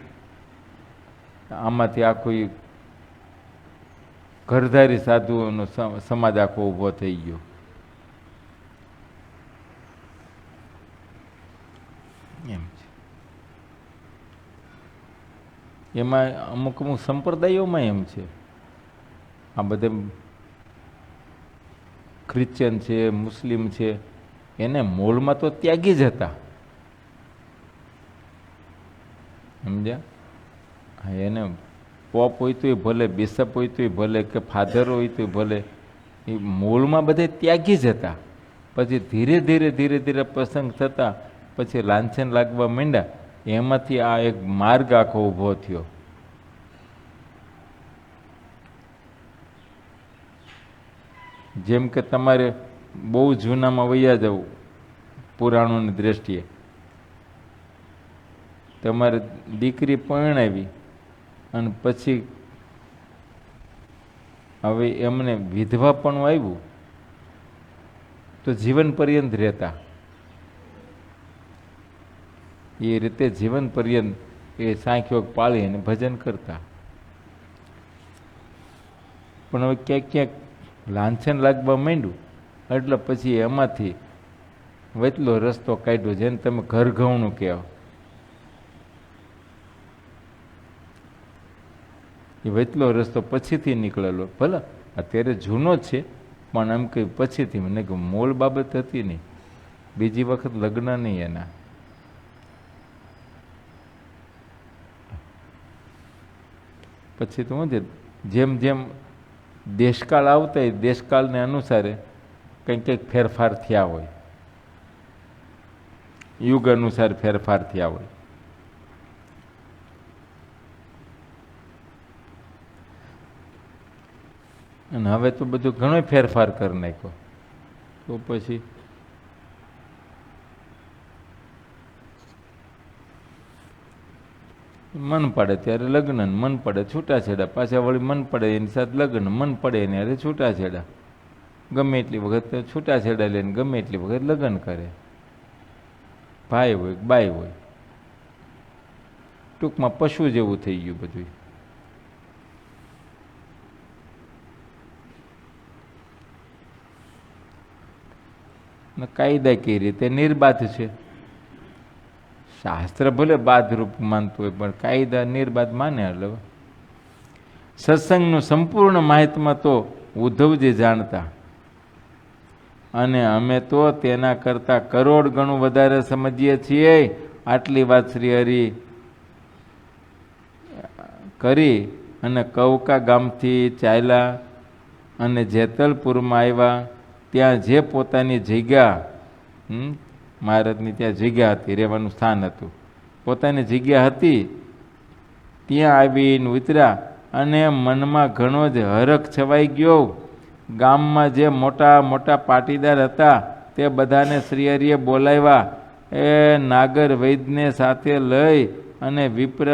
આમાંથી આખું ઘરધારી સાધુઓનો સમાજ આખો ઊભો થઈ ગયો. એમ છે. એમાં અમુક અમુક સંપ્રદાયોમાં એમ છે, આ બધે ક્રિશ્ચન છે, મુસ્લિમ છે, એને મૂળમાં તો ત્યાગી જ હતા. સમજ્યા? એને પોપ હોય તોય ભલે, બિશપ હોય તોય ભલે, કે ફાધર હોય તોય ભલે, એ મૂળમાં બધે ત્યાગી જ હતા. પછી ધીરે ધીરે ધીરે ધીરે પ્રસંગ થતા પછી લાંછન લાગવા માંડ્યા. એમાંથી આ એક માર્ગ આખો ઊભો થયો. જેમ કે તમારે બહુ જૂનામાં વૈયા જવું, પુરાણોની દ્રષ્ટિએ, તમારે દીકરી પરણાવી અને પછી હવે એમને વિધવા પણ આવ્યું તો જીવન પર્યંત રહેતા. એ રીતે જીવન પર્યંત એ સાંખ્યોગ પાળીને ભજન કરતા. પણ હવે ક્યાંક ક્યાંક લાંછન લાગવા માંડ્યું એટલે પછી એમાંથી વચલો રસ્તો કાઢ્યો, જેને તમે ઘર ઘઉંનું કહો. એ વચલો રસ્તો પછીથી નીકળેલો, ભલે અત્યારે જૂનો જ છે પણ એમ કે પછીથી, મને કે મૂળ બાબત હતી નહીં, બીજી વખત લગ્ન નહીં એના. પછી તો શું છે, જેમ જેમ દેશકાળ આવતા હોય દેશકાળને અનુસારે કંઈક કંઈક ફેરફાર થયા હોય, યુગ અનુસાર ફેરફાર થયા હોય. અને હવે તો બધું ઘણો ફેરફાર કરી નાખ્યો. તો પછી મન પડે ત્યારે લગ્ન, મન પડે છૂટાછેડા, પાછા વળી મન પડે એની સાથે લગ્ન, મન પડે એની અરે છૂટાછેડા. ગમે એટલી વખત છૂટાછેડા લઈને ગમે એટલી વખત લગ્ન કરે. ભાઈ હોય કે બાઈ હોય, ટૂંકમાં પશુ જેવું થઈ ગયું બધું. કાયદાકીય રીતે નિર્બાધ છે. શાસ્ત્ર ભલે બાધરૂપ માનતું હોય પણ કાયદા નિર્બાધ માને. એટલે સત્સંગનું સંપૂર્ણ મહાત્મ્ય તો ઉદ્ધવજી જાણતા, અને અમે તો તેના કરતાં કરોડ ગણું વધારે સમજીએ છીએ. આટલી વાત શ્રી હરિ કરી અને કવકા ગામથી ચાલ્યા અને જેતલપુરમાં આવ્યા. ત્યાં જે પોતાની જગ્યા, મહારાજની ત્યાં જગ્યા હતી, રહેવાનું સ્થાન હતું, પોતાની જગ્યા હતી, ત્યાં આવીને ઉતર્યા અને મનમાં ઘણો જ હરખ છવાઈ ગયો. ગામમાં જે મોટા મોટા પાટીદાર હતા તે બધાને શ્રી હરિએ બોલાવ્યા. એ નાગર વૈદને સાથે લઈ અને વિપ્ર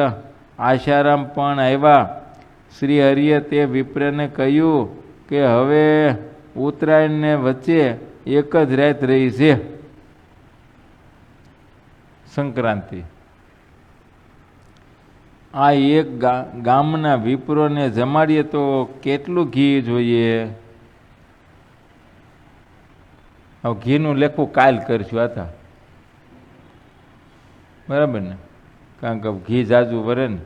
આશારામ પણ આવ્યા. શ્રી હરિએ તે વિપ્રને કહ્યું કે હવે ઉત્તરાયણને વચ્ચે એક જ રાત રહી છે, સંક્રાંતિ. આ એક ગામના વિપ્રોને જમાડીએ તો કેટલું ઘી જોઈએ? હવે ઘીનું લેખું કાલ કરશું હતા, બરાબર ને? કારણ કે ઘી જાજુ વરે ને,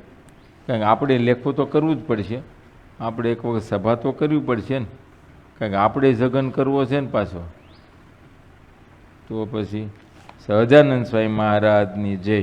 કારણ કે આપણે લેખું તો કરવું જ પડશે. આપણે એક વખત સભા તો કરવી પડશે ને, કારણ કે આપણે જગન કરવો છે ને પાછો. તો પછી સહજાનંદ સ્વામી મહારાજની જય.